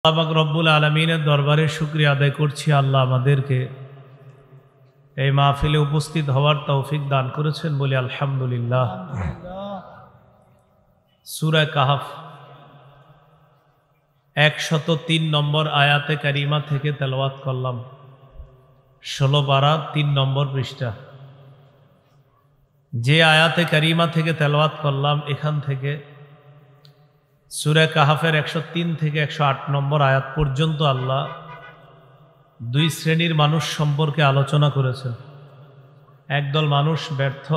আল্লাহ পাক রব্বুল আলামিনের দরবারে শুকরিয়া আদায় করছি। আল্লাহ আমাদেরকে এই মাহফিলে উপস্থিত হওয়ার তৌফিক দান করেছেন বলে আলহামদুলিল্লাহ। সূরা কাহফ 103 নম্বর আয়াতে কারিমা থেকে তেলাওয়াত করলাম। 16 পারা 3 নম্বর পৃষ্ঠা। যে আয়াতে কারিমা থেকে তেলাওয়াত করলাম এখান থেকে সূরা কাহফের 103 থেকে 108 নম্বর আয়াত পর্যন্ত আল্লাহ দুই শ্রেণীর মানুষ সম্পর্কে আলোচনা করেছেন। একদল মানুষ ব্যর্থ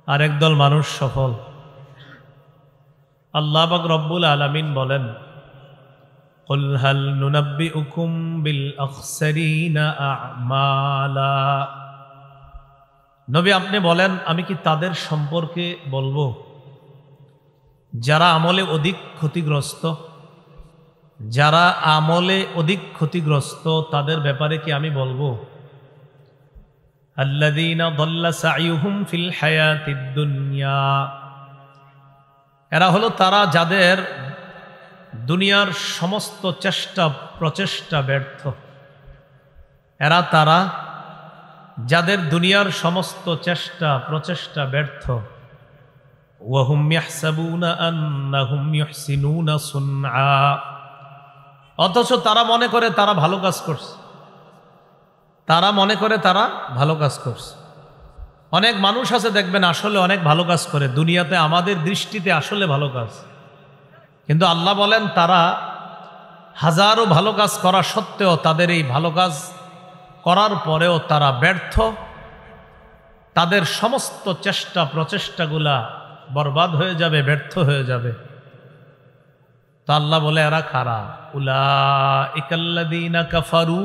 আর একদল মানুষ সফল। আল্লাহ পাক রব্বুল আলামিন বলেন, কুল হাল নুনাব্বিউকুম বিল আখসারিনা আ'মালা। নবী আপনি বলেন, আমি কি তাদের সম্পর্কে বলবো যারা আমলে অধিক ক্ষতিগ্রস্ত? যারা আমলে অধিক ক্ষতিগ্রস্ত তাদের ব্যাপারে কি আমি বলবো? আল্লাযীনা দাল্লা সাইয়ুহুম ফিল হায়াতিদ দুনিয়া। এরা হলো তারা যাদের দুনিয়ার সমস্ত চেষ্টা প্রচেষ্টা ব্যর্থ। এরা তারা যাদের দুনিয়ার সমস্ত চেষ্টা প্রচেষ্টা ব্যর্থ। ওয়াহুম ইয়াহসাবুনা আন্নাহুম ইউহসিনুনা সুনআ। অথচ তারা মনে করে তারা ভালো কাজ করছে। তারা মনে করে তারা ভালো কাজ করছে। অনেক মানুষ আছে দেখবেন আসলে অনেক ভালো কাজ করে, দুনিয়াতে আমাদের দৃষ্টিতে আসলে ভালো কাজ, কিন্তু আল্লাহ বলেন তারা হাজারো ভালো কাজ করা সত্ত্বেও তাদের এই ভালো কাজ করার পরেও তারা ব্যর্থ। তাদের সমস্ত চেষ্টা প্রচেষ্টাগুলা বরবাদ হয়ে যাবে, ব্যর্থ হয়ে যাবে। তো আল্লাহ বলে এরা কারা? উলাইকাল্লাযীনা কাফারু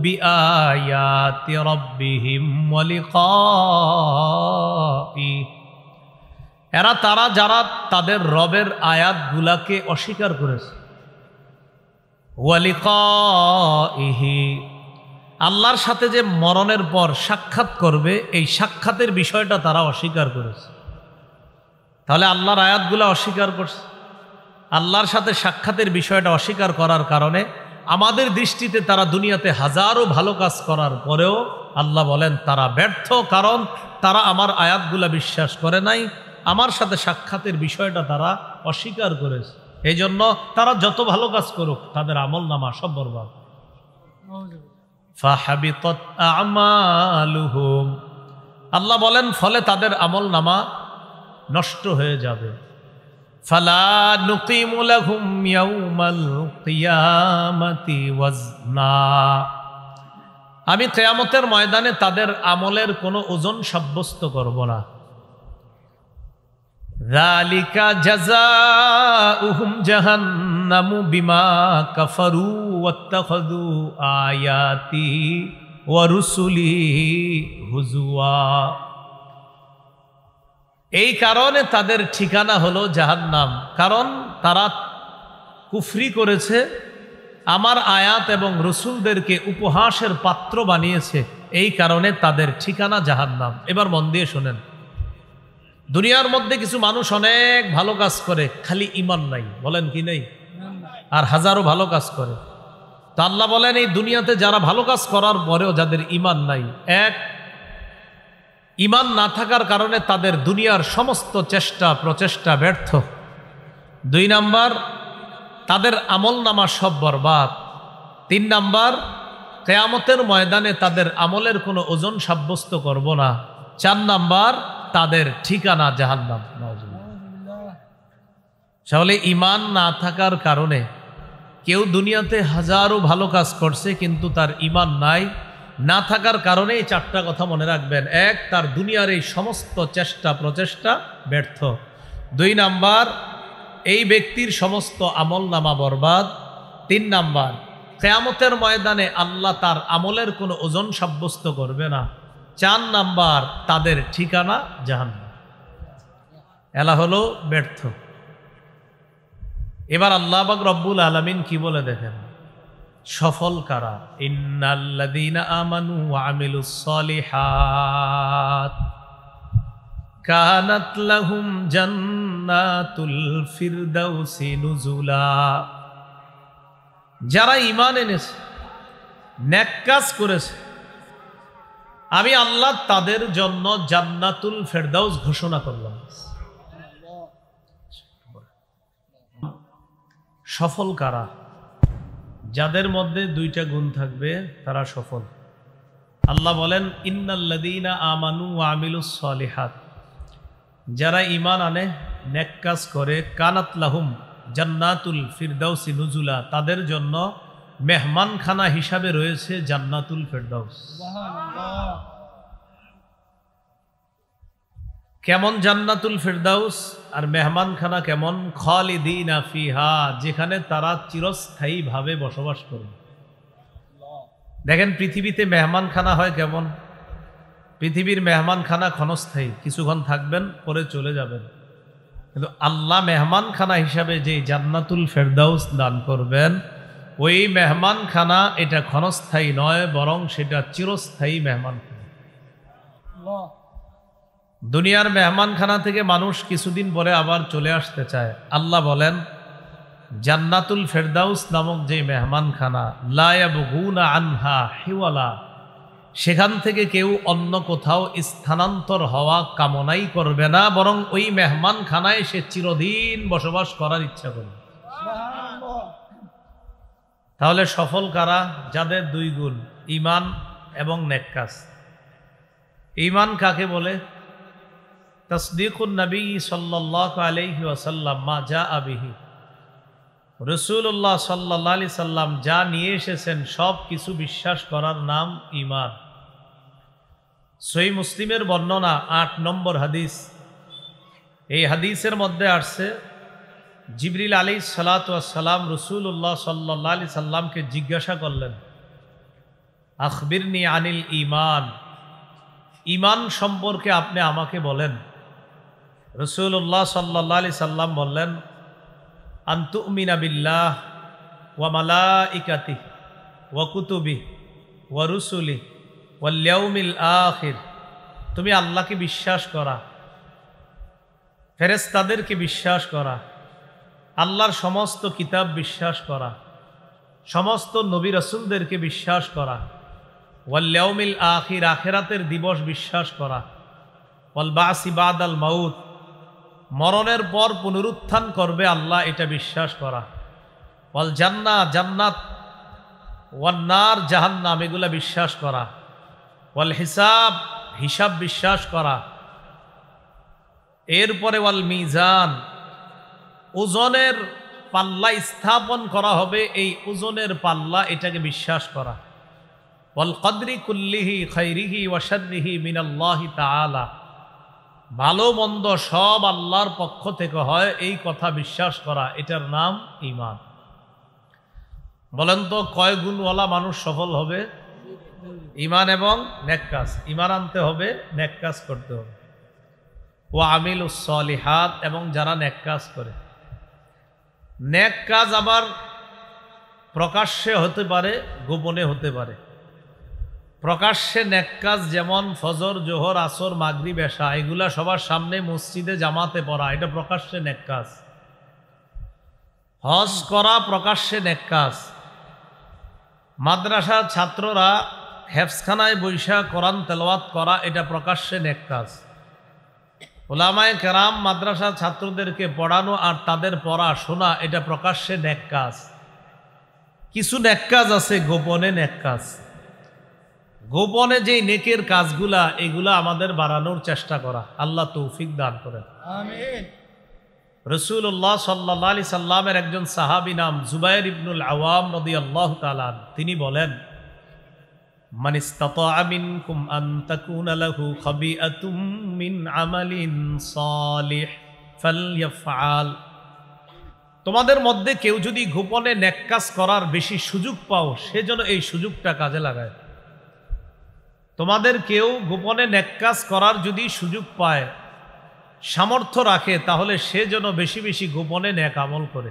বিআয়াতি রাব্বিহিম ওয়া লিকাই। এরা তারা যারা তাদের রবের আয়াতগুলাকে অস্বীকার করেছে। ওয়া লিকাইহি, আল্লাহর সাথে যে মরণের পর সাক্ষাৎ করবে এই সাক্ষাতের বিষয়টা তারা অস্বীকার করেছে। তাহলে আল্লাহর আয়াতগুলো অস্বীকার করছে। আল্লাহর সাথে সাক্ষাতের বিষয়টা অস্বীকার করার কারণে আমাদের দৃষ্টিতে তারা দুনিয়াতে হাজারো ভালো কাজ করার পরেও আল্লাহ বলেন তারা ব্যর্থ, কারণ তারা আমার আয়াতগুলা বিশ্বাস করে নাই, আমার সাথে সাক্ষাতের বিষয়টা তারা অস্বীকার করেছে। এই জন্য তারা যত ভালো কাজ করুক তাদের আমল নামা সব বরবাদ। ফাহাবিতাত আমালুহুম, আল্লাহ বলেন ফলে তাদের আমল নামা নষ্ট হয়ে যাবে। ফালা নুকিমু লাহুম ইয়াউমাল কিয়ামাতি ওয়াজনা, আমি কিয়ামতের ময়দানে তাদের আমলের কোনো ওজন সাব্যস্ত করব না। যালিকা জাযাউহুম জাহান্নামু বিমা কাফারু ওয়াত্তাখাযু আয়াতি ওয়া রুসুলি হুজুয়া। এই কারণে তাদের ঠিকানা হলো জাহান্নাম, কারণ তারা কুফরি করেছে, আমার আয়াত এবং রসুলদেরকে উপহাসের পাত্র বানিয়েছে। এই কারণে তাদের ঠিকানা জাহান্নাম। এবার মন দিয়ে শোনেন, দুনিয়ার মধ্যে কিছু মানুষ অনেক ভালো কাজ করে, খালি ঈমান নাই। বলেন কি নেই? আর হাজারো ভালো কাজ করে। তা আল্লাহ বলেন এই দুনিয়াতে যারা ভালো কাজ করার পরেও যাদের ঈমান নাই, এক, ঈমান না থাকার কারণে তাদের দুনিয়ার সমস্ত চেষ্টা প্রচেষ্টা ব্যর্থ। 2 নাম্বার, তাদের আমল নামা সব বরবাদ। 3 নাম্বার, কিয়ামতের ময়দানে তাদের আমলের কোনো ওজন সাব্যস্ত করব না। 4 নাম্বার, তাদের ঠিকানা জাহান্নাম। তাহলে ঈমান না থাকার কারণে কেউ দুনিয়াতে হাজারো ভালো কাজ করছে কিন্তু তার ঈমান নাই, না থাকার কারণে এই 4টা কথা মনে রাখবেন। 1, তার দুনিয়ার এই সমস্ত চেষ্টা প্রচেষ্টা ব্যর্থ। 2 নাম্বার, এই ব্যক্তির সমস্ত আমল নামা বরবাদ। 3 নাম্বার, কিয়ামতের ময়দানে আল্লাহ তার আমলের কোনো ওজন সাব্যস্ত করবে না। 4 নাম্বার, তাদের ঠিকানা জাহান্নাম। এলা হলো ব্যর্থ। এবার আল্লাহ পাক রব্বুল আলামিন কি বলে দেখেন, সফল কারা? ইন্নাল্লাযীনা আমানু ওয়া আমিলুস সলিহাত কানাত লাহুম জান্নাতুল ফিরদাউসি নুজুলা। যারা ঈমান এনেছে, নেক কাজ করেছে, আমি আল্লাহ তাদের জন্য জান্নাতুল ফেরদাউস ঘোষণা করলাম। সফল কারা? যাদের মধ্যে দুইটা গুণ থাকবে তারা সফল। আল্লাহ বলেন, ইন্নাল্লাযীনা আমানু ওয়া আমিলুস সলিহাত, যারা ঈমান আনে, নেক কাজ করে, কানাত লাহুম জান্নাতুল ফিরদাউসি নুজুলা, তাদের জন্য মেহমানখানা হিসাবে রয়েছে জান্নাতুল ফিরদাউস। কেমন জান্নাতুল ফিরদাউস আর মেহমানখানা কেমন? খালিদিনা ফিহা, যেখানে তারা চিরস্থায়ীভাবে বসবাস করবে। দেখেন পৃথিবীতে মেহমানখানা হয় কেমন? পৃথিবীর মেহমানখানা ক্ষণস্থায়ী, কিছুক্ষণ থাকবেন পরে চলে যাবেন। কিন্তু আল্লাহ মেহমানখানা হিসাবে যে জান্নাতুল ফেরদাউস দান করবেন, ওই মেহমানখানা এটা ক্ষণস্থায়ী নয়, বরং সেটা চিরস্থায়ী মেহমানখানা। দুনিয়ার মেহমানখানা থেকে মানুষ কিছুদিন পরে আবার চলে আসতে চায়। আল্লাহ বলেন, জান্নাতুল ফেরদাউস নামক যে মেহমানখানা, লা ইয়াবগুনা আনহা হিওয়ালা, সেখান থেকে কেউ অন্য কোথাও স্থানান্তর হওয়া কামনাই করবে না, বরং ওই মেহমানখানায় সে চিরদিন বসবাস করার ইচ্ছা করবে। তাহলে সফল কারা? যাদের দুই গুণ, ঈমান এবং নেক কাজ। ঈমান কাকে বলে? তাসদীকুন নবী সাল্লাল্লাহু আলাইহি ওয়াসাল্লাম মা জাআ বিহি, রাসূলুল্লাহ সাল্লাল্লাহু আলাইহি সাল্লাম যা নিয়ে এসেছেন সব কিছু বিশ্বাস করার নাম ঈমান। সহিহ মুসলিমের বর্ণনা ৮ নম্বর হাদিস। এই হাদিসের মধ্যে আসছে, জিবরিল আলাইহিস সালাতু ওয়াস সালাম রাসূলুল্লাহ সাল্লাল্লাহু আলাইহি সাল্লামকে জিজ্ঞাসা করলেন, আখবিরনি আনিল ঈমান, ঈমান সম্পর্কে আপনি আমাকে বলেন। রাসূলুল্লাহ সাল্লাল্লাহু আলাইহি সাল্লাম বললেন, আন তুমিনা বিল্লাহ ওয়া মালাইকাতিহি ওয়া কুতুবিহি ওয়া রুসুলিহি ওয়াল ইয়াউমিল আখির, তুমি আল্লাহকে বিশ্বাস করা, ফেরেশতাদেরকে বিশ্বাস করা, আল্লাহর সমস্ত কিতাব বিশ্বাস করা, সমস্ত নবী রাসূলদেরকে বিশ্বাস করা, ওয়াল ইয়াউমিল আখির, আখিরাতের দিবস বিশ্বাস করা, ওয়াল বাসি বাদাল মাউত, মরণের পর পুনরুত্থান করবে আল্লাহ, এটা বিশ্বাস করা, ওয়াল জান্নাহ, জান্নাত, ওয়ান নার, জাহান্নাম, এগুলা বিশ্বাস করা, ওয়াল হিসাব, হিসাব বিশ্বাস করা, এরপরে ওয়াল মিজান, ওজনের পাল্লা স্থাপন করা হবে, এই ওজনের পাল্লা, এটাকে বিশ্বাস করা, ওয়াল কদরি কুল্লিহি খাইরিহি ওয়া শাররিহি মিনাল্লাহি তাআলা, ভালো মন্দ সব আল্লাহর পক্ষ থেকে হয়, এই কথা বিশ্বাস করা, এটার নাম ঈমান। বলেন তো কয় গুণওয়ালা মানুষ সফল হবে? ঈমান এবং নেক কাজ। ঈমান আনতে হবে, নেক কাজ করতে হবে। ওয়া আমিলুস সলিহাত, এবং যারা নেক কাজ করে। নেক কাজ আবার প্রকাশ্যে হতে পারে, গোপনে হতে পারে। প্রকাশ্যে নেক কাজ যেমন ফজর, জোহর, আসর, মাগরিব, এশা, এগুলা সবার সামনে মসজিদে জামাতে পড়া, এটা প্রকাশ্যে নেক কাজ। হজ করা প্রকাশ্যে নেক কাজ। মাদ্রাসার ছাত্ররা হেফজখানায় বৈশা কোরআন তেলাওয়াত করা, এটা প্রকাশ্যে নেক কাজ। উলামায়ে কেরাম মাদ্রাসার ছাত্রদেরকে পড়ানো আর তাদের পড়া শোনা, এটা প্রকাশ্যে নেক কাজ। কিছু নেক কাজ আছে গোপনে নেক কাজ। গোপনে যেই নেকের কাজগুলা, এগুলা আমাদের বাড়ানোর চেষ্টা করা। আল্লাহ তৌফিক দান করেন, আমিন। রাসূলুল্লাহ সাল্লাল্লাহু আলাইহি সাল্লামের একজন সাহাবী নাম জুবাইর ইবনুল আওয়াম রাদিয়াল্লাহু তাআলা, তিনি বলেন, মান ইসতাতাআ মিনকুম আন তাকুনা লাহু খাবিআতুম মিন আমালিন সালিহ ফালইফআল, তোমাদের মধ্যে কেউ যদি গোপনে নেক কাজ করার বেশি সুযোগ পাও, সেজন্য এই সুযোগটা কাজে লাগায়। তোমাদের কেউ গোপনে নেক কাজ করার যদি সুযোগ পায়, সামর্থ্য রাখে, তাহলে সে যেন বেশি বেশি গোপনে নেক আমল করে।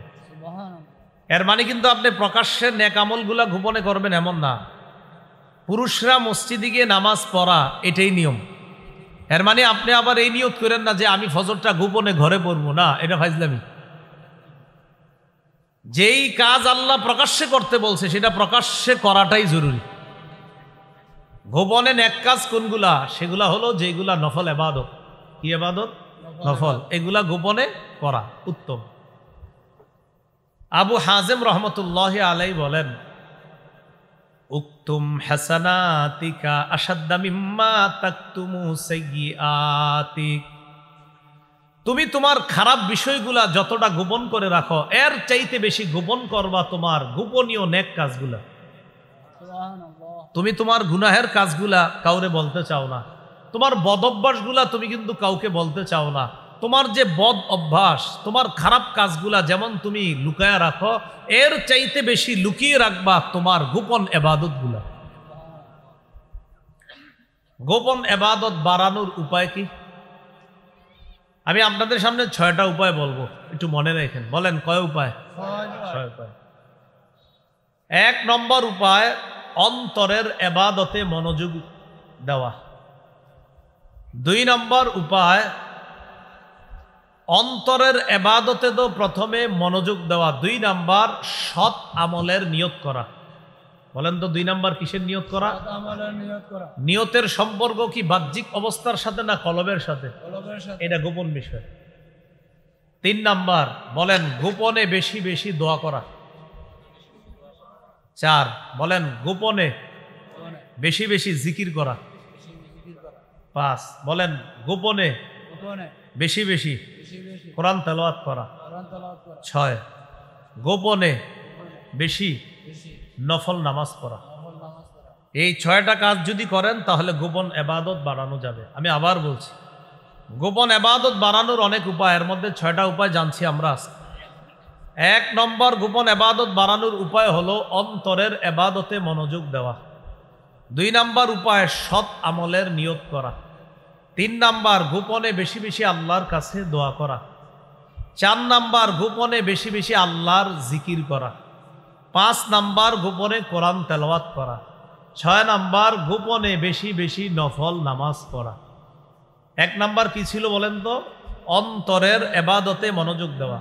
এর মানে কিন্তু আপনি প্রকাশ্যে নেক আমলগুলা গোপনে করবেন এমন না। পুরুষরা মসজিদে গিয়ে নামাজ পড়া, এটাই নিয়ম। এর মানে আপনি আবার এই নিয়ত করেন না যে আমি ফজরটা গোপনে ঘরে পড়বো না, এটা ফাজলামি। যেই কাজ আল্লাহ প্রকাশ্যে করতে বলছে সেটা প্রকাশ্যে করাটাই জরুরি। গোপনে নেক কাজ কোনগুলা? সেগুলা হলো যেগুলা নফল ইবাদত। কি ইবাদত? নফল। এগুলা গোপনে করা উত্তম। আবু হাজেম রহমতুল্লাহি আলাইহি বলেন, উক্তুম হাসানাতিকা আশাদ্দা মিম্মা তাকতুমু সাইয়্যাতিক। তুমি তোমার খারাপ বিষয়গুলা যতটা গোপন করে রাখো, এর চাইতে বেশি গোপন করবা তোমার গোপনীয় নেক কাজগুলা। তুমি তোমার গুনাহের কাজগুলা কাউরে বলতে চাও না, তোমার বদ অভ্যাসগুলা তুমি কিন্তু কাউকে বলতে চাও না। তোমার যে বদ অভ্যাস, তোমার খারাপ কাজগুলা যেমন তুমি লুকায়া রাখো, এর চাইতে বেশি লুকিয়ে রাখবা তোমার গোপন ইবাদতগুলা। গোপন ইবাদত বাড়ানোর উপায় কি? আমি আপনাদের সামনে 6টা উপায় বলবো, একটু মনে রাখেন। বলেন কয় উপায়? 6 উপায়। 1 নম্বর উপায়, অন্তরের ইবাদতে মনোযোগ দেওয়া। 2 নম্বর উপায়, অন্তরের ইবাদতে তো প্রথমে মনোযোগ দেওয়া। 2 নাম্বার, সৎ আমলের নিয়ত করা। বলেন তো 2 নাম্বার কিসের নিয়ত করা? নিয়তের সম্পর্ক কি বাহ্যিক অবস্থার সাথে না কলবের সাথে? এটা গোপন বিষয়। 3 নাম্বার, বলেন গোপনে বেশি বেশি দোয়া করা। 4, বলেন গোপনে বেশি বেশি জিকির করা। 5, বলেন গোপনে বেশি বেশি কোরআন তেলাওয়াত করা। 6, গোপনে বেশি নফল নামাজ পড়া। এই 6টা কাজ যদি করেন তাহলে গোপন ইবাদত বাড়ানো যাবে। আমি আবার বলছি, গোপন ইবাদত বাড়ানোর অনেক উপায়, এর মধ্যে 6টা উপায় জানছি আমরা। 1 নম্বর গোপন ইবাদত বাড়ানোর উপায় হলো অন্তরের ইবাদতে মনোযোগ দেওয়া। 2 নাম্বার উপায়, সৎ আমলের নিয়ত করা। 3 নাম্বার, গোপনে বেশি বেশি আল্লাহর কাছে দোয়া করা। 4 নাম্বার, গোপনে বেশি বেশি আল্লাহর জিকির করা। 5 নাম্বার, গোপনে কোরআন তেলাওয়াত করা। 6 নাম্বার, গোপনে বেশি বেশি নফল নামাজ পড়া। 1 নাম্বার কি ছিল বলেন তো? অন্তরের ইবাদতে মনোযোগ দেওয়া।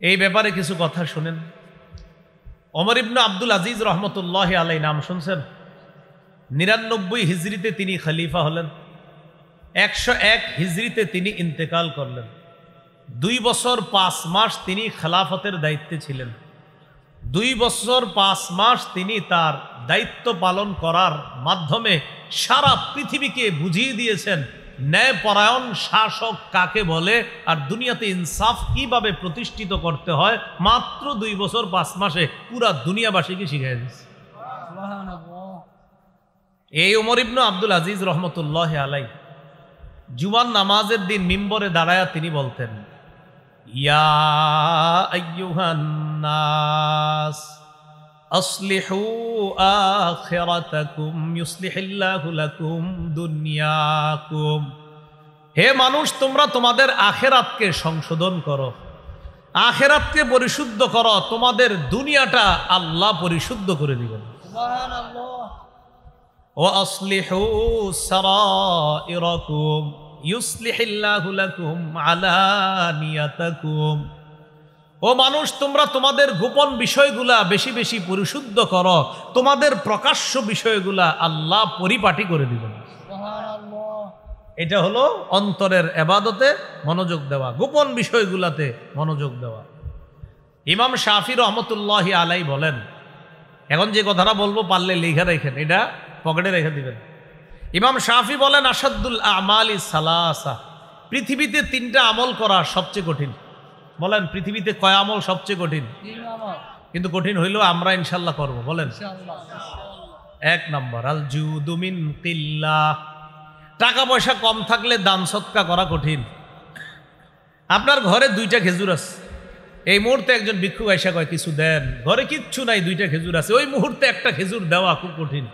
এই ব্যাপারে কিছু কথা শুনেন। ওমর ইবনে আব্দুল আজিজ রহমতুল্লাহি আলাইহি নাম শুনছেন? 99 হিজরিতে তিনি খলিফা হলেন। 101 হিজরিতে তিনি ইন্তেকাল করলেন। 2 বছর 5 মাস তিনি খেলাফতের দায়িত্বে ছিলেন। 2 বছর 5 মাস তিনি তার দায়িত্ব পালন করার মাধ্যমে সারা পৃথিবীকে বুঝিয়ে দিয়েছেন ন্যায়পরায়ণ শাসক কাকে বলে আর দুনিয়াতে ইনসাফ কিভাবে প্রতিষ্ঠিত করতে হয়। মাত্র 2 বছর 5 মাসে পুরা দুনিয়াবাসীকে শিখিয়ে দিয়েছে। এই ওমর ইবনে আব্দুল আজিজ রহমতুল্লাহি আলাইহি জুমার নামাজের দিন মিম্বরে দাঁড়ায়া তিনি বলতেন, ইয়া আইয়ুহান নাস আসলিহু আখিরাতাকুম ইউসলিহিল্লাহু লাকুম দুনিয়াকুম। হে মানুষ, তোমরা তোমাদের আখিরাতকে সংশোধন করো, আখিরাতকে পরিশুদ্ধ করো, তোমাদের দুনিয়াটা আল্লাহ পরিশুদ্ধ করে দিবেন। সুবহানাল্লাহ। ওয়া আসলিহু সারাইরাকুম ইউসলিহিল্লাহু লাকুম আলানিয়াতাকুম। ও মানুষ, তোমরা তোমাদের গোপন বিষয়গুলা বেশি বেশি পরিশুদ্ধ করো, তোমাদের প্রকাশ্য বিষয়গুলা আল্লাহ পরিপাটি করে দিবেন। সুবহানাল্লাহ। এটা হলো অন্তরের ইবাদতে মনোযোগ দেওয়া, গোপন বিষয়গুলাতে মনোযোগ দেওয়া। ইমাম শাফি রহমতুল্লাহি আলাইহি বলেন, এখন যে কথাটা বলবো পারলে লিখে রাখেন, এটা পকেটে রেখে দিবেন। ইমাম শাফি বলেন, আসাদুল আমালি সালাসা, পৃথিবীতে 3টা আমল করা সবচেয়ে কঠিন। বলেন পৃথিবীতে কয় আমল সবচেয়ে কঠিন? কিন্তু কঠিন হইলেও আমরা ইনশাল্লাহ করব। বলেন 1 নম্বর, আল জুদু মিন কিল্লাহ, টাকা পয়সা কম থাকলে দান সৎকা করা কঠিন। আপনার ঘরে 2টা খেজুর আছে, এই মুহূর্তে একজন ভিক্ষুক আইসা কয় কিছু দেন, ঘরে কিচ্ছু নাই, 2টা খেজুর আছে, ওই মুহূর্তে একটা খেজুর দেওয়া খুব কঠিন।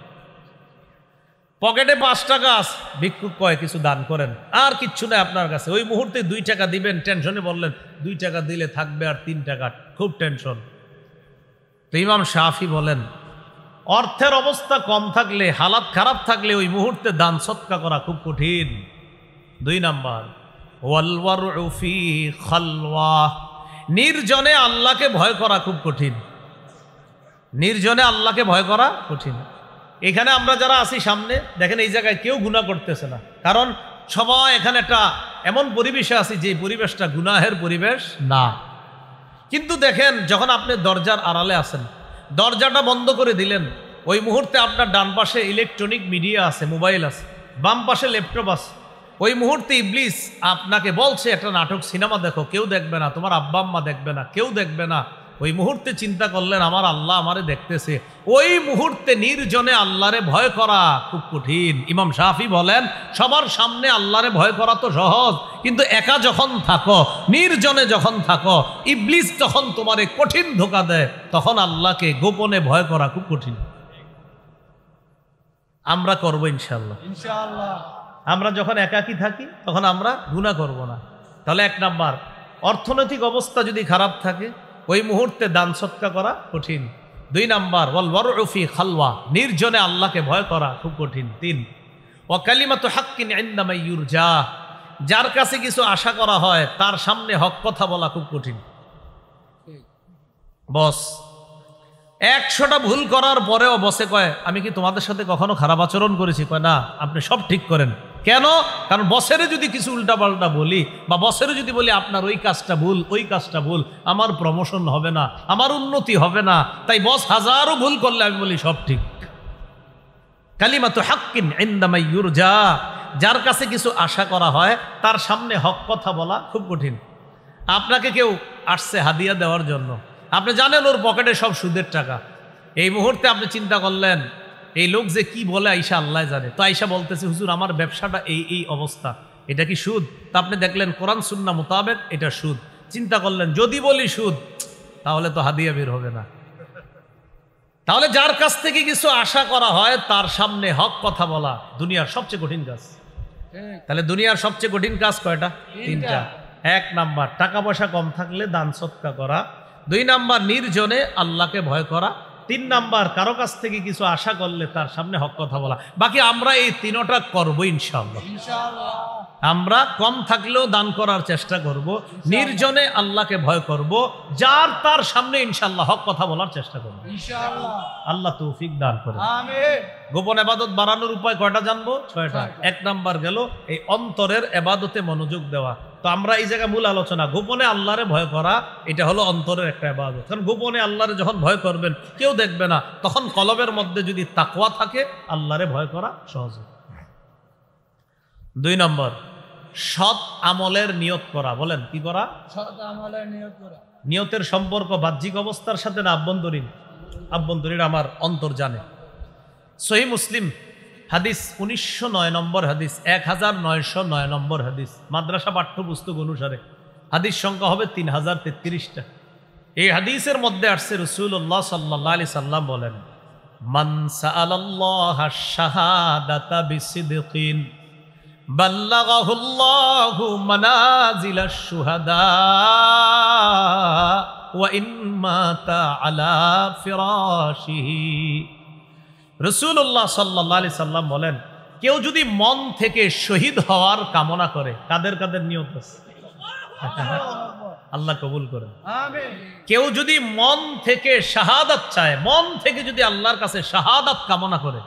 পকেটে 5 টাকা আছে, ভিক্ষুক কয় কিছু দান করেন, আর কিচ্ছু নাই আপনার কাছে, ওই মুহূর্তে 2 টাকা দিবেন, টেনশনে বললেন 2 টাকা দিলে থাকবে আর 3 টাকা, খুব টেনশন। তো ইমাম শাফি বলেন, অর্থের অবস্থা কম থাকলে, হালাত খারাপ থাকলে ওই মুহূর্তে দান সৎকা করা খুব কঠিন। 2 নাম্বার, ওয়াল ওয়ারউ ফি খালওয়া, নির্জনে আল্লাহকে ভয় করা খুব কঠিন, নির্জনে আল্লাহকে ভয় করা কঠিন। এখানে আমরা যারা আছি সামনে দেখেন এই জায়গায় কেউ গুনাহ করতেছে না, কারণ সবাই এখানে একটা এমন পরিবেশে আছি যে পরিবেশটা গুনাহের পরিবেশ না। কিন্তু দেখেন যখন আপনি দরজার আড়ালে আছেন, দরজাটা বন্ধ করে দিলেন, ওই মুহূর্তে আপনার ডান পাশে ইলেকট্রনিক মিডিয়া আছে, মোবাইল আছে, বাম পাশে ল্যাপটপ আছে। ওই মুহূর্তে ইবলিস আপনাকে বলছে একটা নাটক সিনেমা দেখো, কেউ দেখবে না, তোমার আব্বা আম্মা দেখবে না, কেউ দেখবে না। ওই মুহূর্তে চিন্তা করলেন আমার আল্লাহ আমারে দেখতেছে। ওই মুহূর্তে নির্জনে আল্লাহরে ভয় করা খুব কঠিন। ইমাম শাফি বলেন সবার সামনে আল্লাহরে ভয় করা তো সহজ, কিন্তু একা যখন থাকো, নির্জনে যখন থাকো, ইবলিস যখন তোমারে কঠিন ধোঁকা দেয়, তখন আল্লাহকে গোপনে ভয় করা খুব কঠিন। আমরা করবো ইনশাআল্লাহ। আমরা যখন একাকী থাকি তখন আমরা গুনাহ করব না। তাহলে এক নাম্বার, অর্থনৈতিক অবস্থা যদি খারাপ থাকে ওই মুহূর্তে দান সৎকা করা কঠিন। 2 নাম্বার, ওয়াল ওয়ারউ ফি খালওয়া, নির্জনে আল্লাহকে ভয় করা খুব কঠিন। 3, ওয়া কালিমাতু হাক্কিন ইনদা মান ইউরজা, যার কাছে কিছু আশা করা হয় তার সামনে হক কথা বলা খুব কঠিন। বস 100টা ভুল করার পরেও বসে কয় আমি কি তোমাদের সাথে কখনো খারাপ আচরণ করেছি? কয় না, আপনি সব ঠিক করেন। কেন? কারণ বসেরে যদি কিছু উল্টাপাল্টা বলি বা বসেরে যদি বলি আপনার ওই কাজটা ভুল, ওই কাজটা ভুল, আমার প্রমোশন হবে না, আমার উন্নতি হবে না। তাই বস হাজারো ভুল করলে আমি বলি সব ঠিক। কালিমাতু হাক্কিন ইনদা মান ইউরজা, যার কাছে কিছু আশা করা হয় তার সামনে হক কথা বলা খুব কঠিন। আপনাকে কেউ আসছে হাদিয়া দেওয়ার জন্য, আপনি জানেন ওর পকেটে সব সুদের টাকা। এই মুহূর্তে আপনি চিন্তা করলেন এই লোক যে কি বলে আইসা আল্লাহ জানে, তো আইসা বলতেছে হুজুর আমার ব্যবসাটা এই অবস্থা, এটা কি সুদ? তা আপনি দেখলেন কোরআন সুন্নাহ মোতাবেক এটা সুদ। চিন্তা করলেন যদি বলি সুদ তাহলে তো হাদিয়া বের হবে না। তাহলে যার কাছ থেকে কিছু আশা করা হয় তার সামনে হক কথা বলা দুনিয়ার সবচেয়ে কঠিন কাজ। তাহলে দুনিয়ার সবচেয়ে কঠিন কাজ কয়টা? 3টা। 1 নাম্বার, টাকা পয়সা কম থাকলে দান সৎকা করা। 2 নাম্বার, নির্জনে আল্লাহকে ভয় করা। 3 নাম্বার, কারো কাছ থেকে কিছু আশা করলে তার সামনে হক কথা বলা। বাকি আমরা এই 3টা করবো ইনশাআল্লাহ। আমরা কম থাকলেও দান করার চেষ্টা করব, নির্জনে আল্লাহকে ভয় করব, যার তার সামনে ইনশাআল্লাহ হক কথা বলার চেষ্টা করব ইনশাআল্লাহ। আল্লাহ তৌফিক দান করে। আমিন। গোপন ইবাদত বাড়ানোর উপায় কয়টা জানবো? 6টা। 1 নাম্বার গেল এই অন্তরের ইবাদতে মনোযোগ দেওয়া। তো আমরা এই জায়গায় মূল আলোচনা, গোপনে আল্লাহরে ভয় করা, এটা হলো অন্তরের একটা ইবাদত। কারণ গোপনে আল্লাহরে যখন ভয় করবেন কেউ দেখবে না, তখন কলবের মধ্যে যদি তাকওয়া থাকে আল্লাহরে ভয় করা সহজ। 2 নম্বর, সৎ আমলের নিয়ত করা। বলেন কি করা? সৎ আমলের নিয়ত করা। নিয়তের সম্পর্ক বাহ্যিক অবস্থার সাথে না আভ্যন্তরীণ? আভ্যন্তরীণ আমার অন্তর জানে। সহিহ মুসলিম হাদিস 1909 নম্বর হাদিস, 1909 নম্বর হাদিস, মাদ্রাসা পাঠ্যপুস্তক অনুসারে হাদিস সংখ্যা হবে 3033টা। এই হাদিসের মধ্যে আসছে রাসূলুল্লাহ সাল্লাল্লাহু আলাইহি সাল্লাম বলেন, মান সাআলাল্লাহা শাহাদাতা বিসিদকিন বাল্লাগাহুল্লাহু মানাজিলাশ শুহাদা ওয়া ইন মাতা আলা ফিরাশিহি। রাসূলুল্লাহ সাল্লাল্লাহু আলাইহি সাল্লাম বলেন, কেউ যদি মন থেকে শহীদ হওয়ার কামনা করে, কাদের কাদের নিয়ত আছে? আল্লাহ কবুল করেন, আমিন। কেউ যদি মন থেকে শাহাদাত চায়, মন থেকে যদি আল্লাহর কাছে শাহাদাত কামনা করে,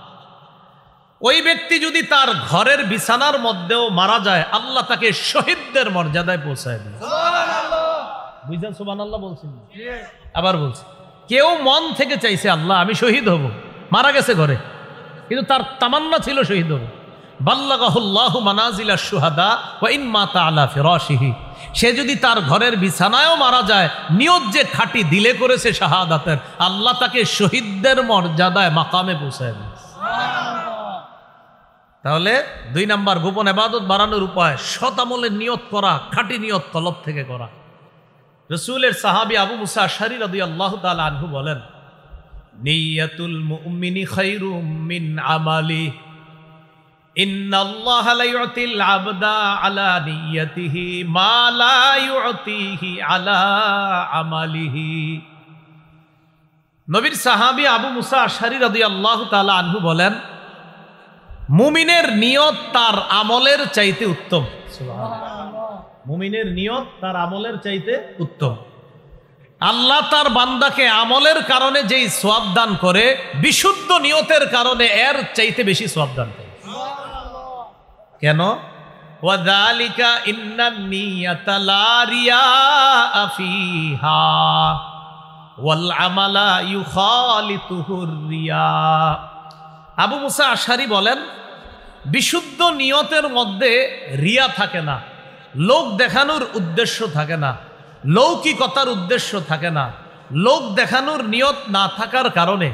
ওই ব্যক্তি যদি তার ঘরের বিছানার মধ্যেও মারা যায়, আল্লাহ তাকে শহীদদের মর্যাদায় পৌঁছায় দেন। সুবহানাল্লাহ। বুঝছেন সুবহানাল্লাহ বলছেন? আবার বলছি, কেউ মন থেকে চাইছে আল্লাহ আমি শহীদ হব, মারা গেছে ঘরে, কিন্তু তার তামান্না ছিল শহীদ হব। বাল্লাগাহুল্লাহু মানাজিলাশ শুহাদা ওয়া ইন মাতা আলা ফিরাশিহি। সে যদি তার ঘরের বিছানায়ও মারা যায়, নিয়ত যে খাঁটি দিলে করেছে শাহাদাতের, আল্লাহ তাকে শহীদদের মর্যাদায় মাকামে পৌঁছায় দেন। তাহলে 2 নাম্বার, গোপন ইবাদত বাড়ানোর উপায় সৎ আমলের নিয়ত করা, খাঁটি নিয়ত কলব থেকে করা। রাসূলের সাহাবী আবু মুসা আশআরী রাদিয়াল্লাহু তাআলা আনহু বলেন, নিয়াতুল মুমিনি খায়রুম মিন আমালি, ইন্নাল্লাহা লা ইউতিল আবদা আলা নিয়াতিহি মা লা ইউতিহি আলা আমালিহি। নবীর সাহাবী আবু মুসা আশআরী রাদিয়াল্লাহু তাআলা আনহু বলেন, মুমিনের নিয়ত তার আমলের চাইতে উত্তম। সুবহানাল্লাহ। মুমিনের নিয়ত তার আমলের চাইতে উত্তম। আল্লাহ তার বান্দাকে আমলের কারণে যেই সওয়াব দান করে, বিশুদ্ধ নিয়তের কারণে এর চাইতে বেশি সওয়াব দান করে। কেন? ওয়াযালিকা ইন্নান নিয়াতা লা রিয়া ফিহা ওয়াল আমালা ইউখালিতুহুর রিয়া। আবু মুসা আশআরী বলেন, বিশুদ্ধ নিয়তের মধ্যে রিয়া থাকে না, লোক দেখানোর উদ্দেশ্য থাকে না, লৌকিকতার উদ্দেশ্য থাকে না। লোক দেখানোর নিয়ত না থাকার কারণে,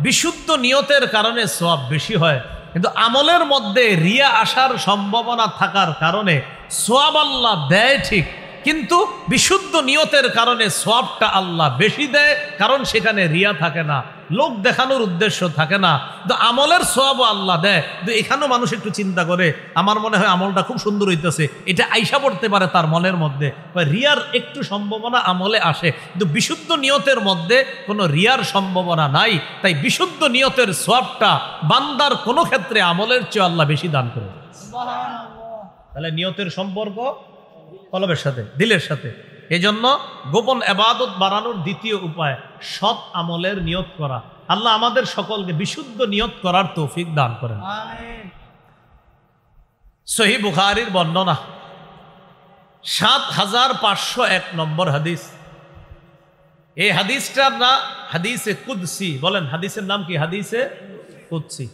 বিশুদ্ধ নিয়তের কারণে সওয়াব বেশি হয়। কিন্তু আমলের মধ্যে রিয়া আসার সম্ভাবনা থাকার কারণে সওয়াব আল্লাহ দেয় ঠিক, কিন্তু বিশুদ্ধ নিয়তের কারণে সওয়াবটা আল্লাহ বেশি দেয়, কারণ সেখানে রিয়া থাকে না, লোক দেখানোর উদ্দেশ্য থাকে না। কিন্তু আমলের সওয়াবও আল্লাহ দেয়। কিন্তু এখানেও মানুষ একটু চিন্তা করে, আমার মনে হয় আমলটা খুব সুন্দর হইতেছে, এটা আইসা পড়তে পারে তার মনের মধ্যে, রিয়ার একটু সম্ভাবনা আমলে আসে, কিন্তু বিশুদ্ধ নিয়তের মধ্যে কোনো রিয়ার সম্ভাবনা নাই। তাই বিশুদ্ধ নিয়তের সওয়াবটা বান্দার কোনো ক্ষেত্রে আমলের চেয়ে আল্লাহ বেশি দান করে। তাহলে নিয়তের সম্পর্ক কলবের সাথে, দিলের সাথে। এই জন্য গোপন ইবাদত বাড়ানোর দ্বিতীয় উপায় সৎ আমলের নিয়ত করা। আল্লাহ আমাদের সকলকে বিশুদ্ধ নিয়ত করার তৌফিক দান করেন। আমিন। সহিহ বুখারীর বর্ণনা ৭৫০১ নম্বর হাদিস। এই হাদিসটার না হাদিসে কুদসি বলেন। হাদিসের নাম কি? হাদিসে কুদসি।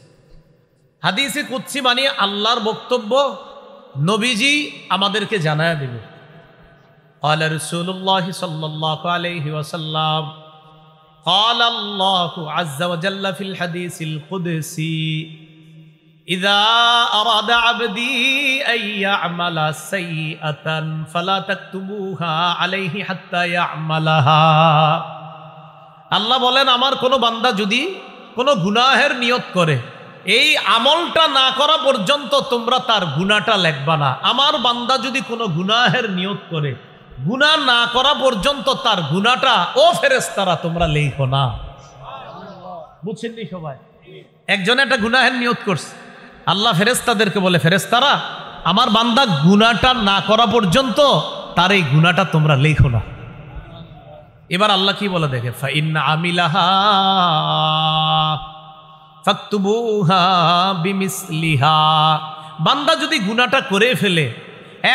হাদিসে কুদসি মানে আল্লাহর বক্তব্য, নবীজি আমাদেরকে জানায় দিবে। قال رسول الله صلى الله عليه وسلم قال الله عز وجل في الحديث القدسي إذا أراد عبدي أن يعمل سيئة فلا تكتبوها عليه حتى يعملها। আল্লাহ বলেন, আমার কোনো বান্দা যদি কোনো গুনাহের নিয়ত করে, এই আমলটা না করা পর্যন্ত তোমরা তার গুনাহটা লিখবা না। আমার বান্দা যদি কোনো গুনাহের নিয়ত করে, গুনাহ না করা পর্যন্ত তার গুনাহটা ও ফেরেশতারা তোমরা লেখো না। বুঝছেন নি সবাই? একজন একটা গুনাহের নিয়ত করছে, আল্লাহ ফেরেশতাদেরকে বলে, ফেরেশতারা আমার বান্দা গুনাহটা না করা পর্যন্ত তার এই গুনাহটা তোমরা লেখো না। এবার আল্লাহ কি বলে দেখে, ফাইন আমিলাহা ফাকতুবুহা বিমিসলিহা। বান্দা যদি গুনাহটা করে ফেলে,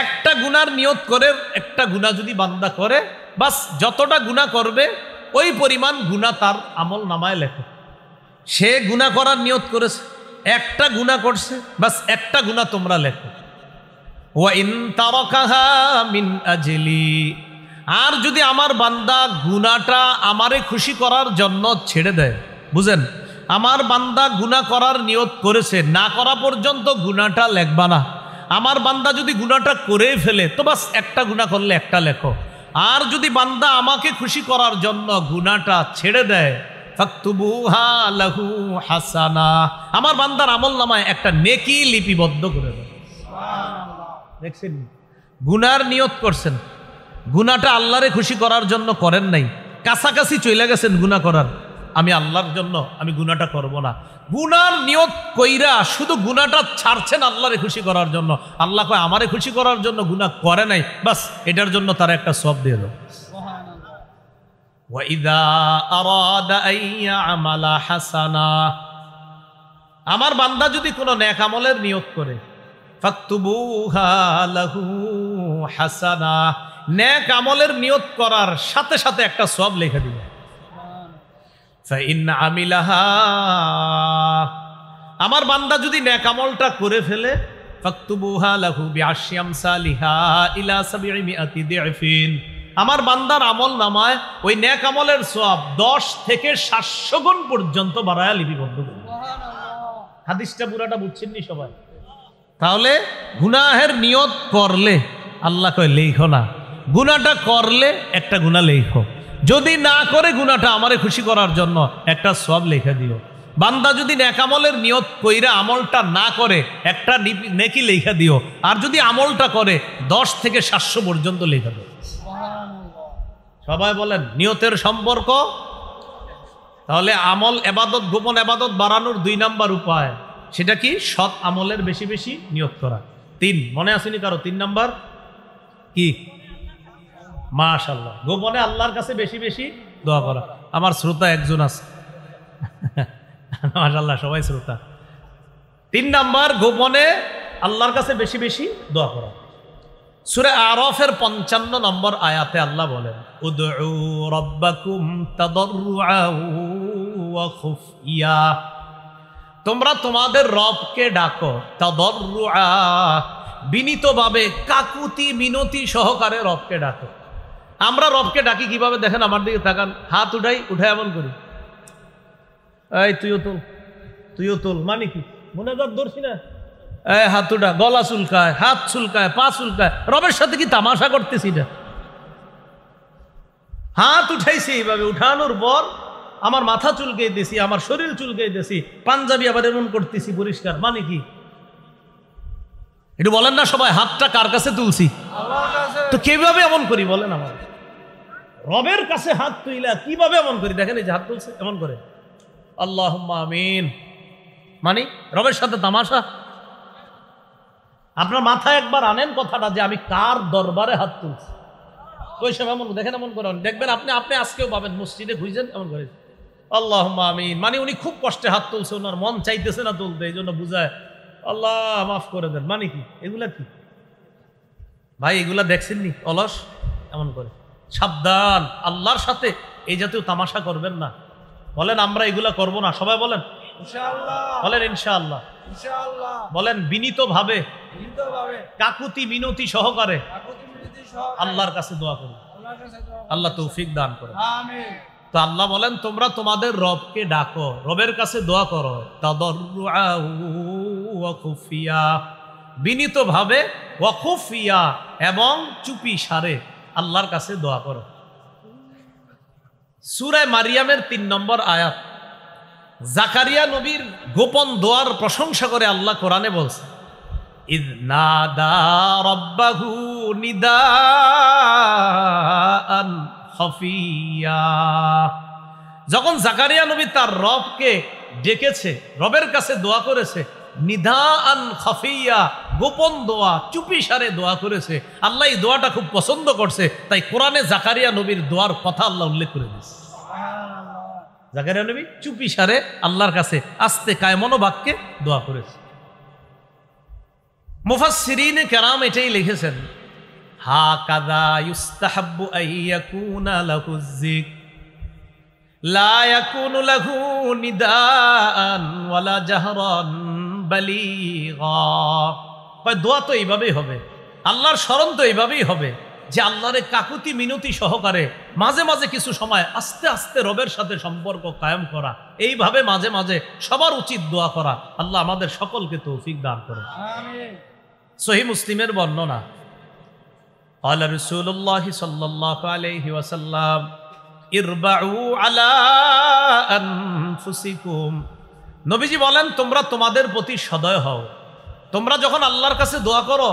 একটা গুনার নিয়ত করে, একটা গুনাহ যদি বান্দা করে, বাস যতটা গুনাহ করবে ওই পরিমাণ গুনাহ তার আমল নামায় লেখো। সে গুনাহ করার নিয়ত করেছে, একটা গুনাহ করছে, বাস একটা গুনাহ তোমরা লেখো। ওয়া ইন তারাকাহা মিন আজলি, আর যদি আমার বান্দা গুনাহটা আমারে খুশি করার জন্য ছেড়ে দেয়, বুঝেন, আমার বান্দা গুনাহ করার নিয়ত করেছে, না করা পর্যন্ত গুনাহটা লেখবা না। আমার বান্দা যদি গুনাহটা করে ফেলে, তো বাস একটা গুনাহ করলে একটা লেখো। আর যদি বান্দা আমাকে খুশি করার জন্য গুনাহটা ছেড়ে দেয়, ফাকতুবুহা লাহু হাসানা, আমার বান্দার আমল নামায় একটা নেকি লিপিবদ্ধ করে দেয়। সুবহানাল্লাহ। দেখছেন, গুনাহর নিয়ত করছেন, গুনাহটা আল্লাহরে খুশি করার জন্য করেন নাই, কাছাকাছি চলে গেছেন গুনাহ করার, আমি আল্লাহর জন্য আমি গুনাহটা করব না। গুনার নিয়ত কইরা শুধু গুনাহটা ছাড়ছেন আল্লাহরে খুশি করার জন্য। আল্লাহ কয় আমারে খুশি করার জন্য গুনাহ করে নাই, বাস এটার জন্য তারা একটা সওয়াব দিয়ে দাও। সুবহানাল্লাহ। ওয়া ইযা আরাদা আইয়া আমালা হাসানা, আমার বান্দা যদি কোনো নেক আমলের নিয়ত করে, ফাকতুবুহা লাহু হাসানা, নেক আমলের নিয়ত করার সাথে সাথে একটা সওয়াব লিখে দিবে। ফাইন আমিলাহা, আমার বান্দা যদি নেক আমলটা করে ফেলে, ফাকতুবুহা লাহু বিআশরি আমসালিহা ইলা ৭০০ দিফিন, আমার বান্দার আমল নামায় ওই নেক আমলের সওয়াব ১০ থেকে ৭০০ গুণ পর্যন্ত বাড়ায়া লিপিবদ্ধ করবে। সুবহানাল্লাহ। হাদিসটা পুরাটা বুঝছেন নি সবাই? তাহলে গুনাহের নিয়ত করলে আল্লাহ কয় লেখো না, গুনাহটা করলে একটা গুনাহ লেখো, যদি না করে গুনাহটা আমারে খুশি করার জন্য একটা সওয়াব লিখে দিও। বান্দা যদি নেক আমলের নিয়ত কইরা আমলটা না করে, একটা নেকি লিখে দিও। আর যদি আমলটা করে ১০ থেকে ৭০০ পর্যন্ত লিখে দিও। সুবহানাল্লাহ। সবাই বলেন নিয়তের সম্পর্ক। তাহলে আমল ইবাদত, গোপন ইবাদত বাড়ানোর ২ নাম্বার উপায়, সেটা কি? সৎ আমলের বেশি বেশি নিয়ত করা। ৩ মনে আসেনি কারো? ৩ নাম্বার কি? মাশাআল্লাহ, গোপনে আল্লাহর কাছে বেশি বেশি দোয়া করা। আমার শ্রোতা একজন আছে, মাশাআল্লাহ সবাই শ্রোতা। 3 নাম্বার, গোপনে আল্লাহর কাছে বেশি বেশি দোয়া করা। সূরা আরাফের 55 নম্বর আয়াতে আল্লাহ বলেন, উদউ রাব্বাকুম তাদাররুআন ওয়া খুফিয়া, তোমরা তোমাদের রবকে ডাকো, তাদাররুআ, বিনীতভাবে, কাকুতি মিনতি সহকারে রবকে ডাকো। আমরা রবকে ডাকি কিভাবে দেখেন, আমার দিকে তাকান, হাত উঠাই এমন করি, এই তুইও তোল, মানে কি মনে কর ধরছি না, এই হাত উঠা, গলা চুলকায়, হাত চুলকায়, পা চুলকায়, রবের সাথে কি তামাশা করতেছি না? হাত উঠাইছি, এইভাবে উঠানোর পর আমার মাথা চুলকে দিছি, আমার শরীর চুলকে দিছি, পাঞ্জাবি আবার এমন করতেছি পরিষ্কার, মানে কি? একটু বলেন না সবাই, হাতটা কার কাছে তুলছি? তো কিভাবে এমন করি বলেন? আমার রবের কাছে হাত তুইলা কিভাবে এমন করি? দেখেন এই যে হাত তুলছে এমন করে, আল্লাহুম্মা আমিন, মানে রবের সাথে তামাশা? আপনার মাথায় একবার আনেন কথাটা যে আমি কার দরবারে হাত তুলছি। ওই সময় এমন দেখেন, এমন করেন, দেখবেন আপনি আজকেও পাবেন, মসজিদে খুঁজছেন এমন করে, আল্লাহুম্মা আমিন, মানে উনি খুব কষ্টে হাত তুলছে, ওনার মন চাইতেছে না তুলতে, এই জন্য বুঝায় আল্লাহ মাফ করে দেন, মানে কি? এগুলা কি ভাই? এগুলা দেখছেননি? অলস এমন করে। সাবধান, আল্লাহর সাথে এই জাতীয় তামাশা করবেন না। বলেন আমরা এগুলা করব না, সবাই বলেন ইনশাআল্লাহ, বলেন ইনশাআল্লাহ, ইনশাআল্লাহ, বলেন বিনীত ভাবে, কাকুতি মিনতি সহকারে আল্লাহর কাছে দোয়া করুন, আল্লাহ তৌফিক দান করেন, আমিন। তো আল্লাহ বলেন তোমরা তোমাদের রবকে ডাকো, রবের কাছে দোয়া করো, তাদাররুআ ওয়া খুফিয়া, বিনীত ভাবে, ওয়া খুফিয়া, এবং চুপি সারে আল্লাহর কাছে দোয়া করো। সূরা মারিয়ামের 3 নম্বর আয়াত, জাকারিয়া নবীর গোপন দোয়ার প্রশংসা করে আল্লাহ কোরআনে বলছে, ইয নাদা রাব্বাহু নিদাআন খাফিয়া, যখন জাকারিয়া নবী তার রবকে ডেকেছে, রবের কাছে দোয়া করেছে, নিদাআন খাফিয়া, গোপন দোয়া, চুপি সারে দোয়া করেছে, আল্লাহ এই দোয়াটা খুব পছন্দ করছে, তাই কোরআনে জাকারিয়া নবীর দোয়ার কথা আল্লাহ উল্লেখ করে দিয়েছে। জাকারিয়া নবী চুপি সারে আল্লাহর কাছে আস্তে কায়মনো বাক্যে দোয়া করেছে। মুফাসসিরিনে কেরাম এটাই লিখেছেন, হাকাযা ইউস্তাহাব্বু আইয়াকুনা লাহু যিকর লা ইয়াকুনু লাহু নিদাআন ওয়ালা জাহরান বালিগা। দোয়া তো এইভাবেই হবে, আল্লাহর স্মরণ তো এইভাবেই হবে যে আল্লাহরে কাকুতি মিনতি সহকারে মাঝে মাঝে কিছু সময় আস্তে আস্তে রবের সাথে সম্পর্ক কায়েম করা, এইভাবে মাঝে মাঝে সবার উচিত দোয়া করা। আল্লাহ আমাদের সকলকে তৌফিক দান করুন, আমিন। সহিহ মুসলিমের বর্ণনা, ক্বালা রাসূলুল্লাহ সাল্লাল্লাহু আলাইহি ওয়াসাল্লাম, ইরবাউ আলা আনফুসিকুম, নবীজি বলেন তোমরা তোমাদের প্রতি সদয় হও। তোমরা যখন আল্লাহর কাছে দোয়া করো,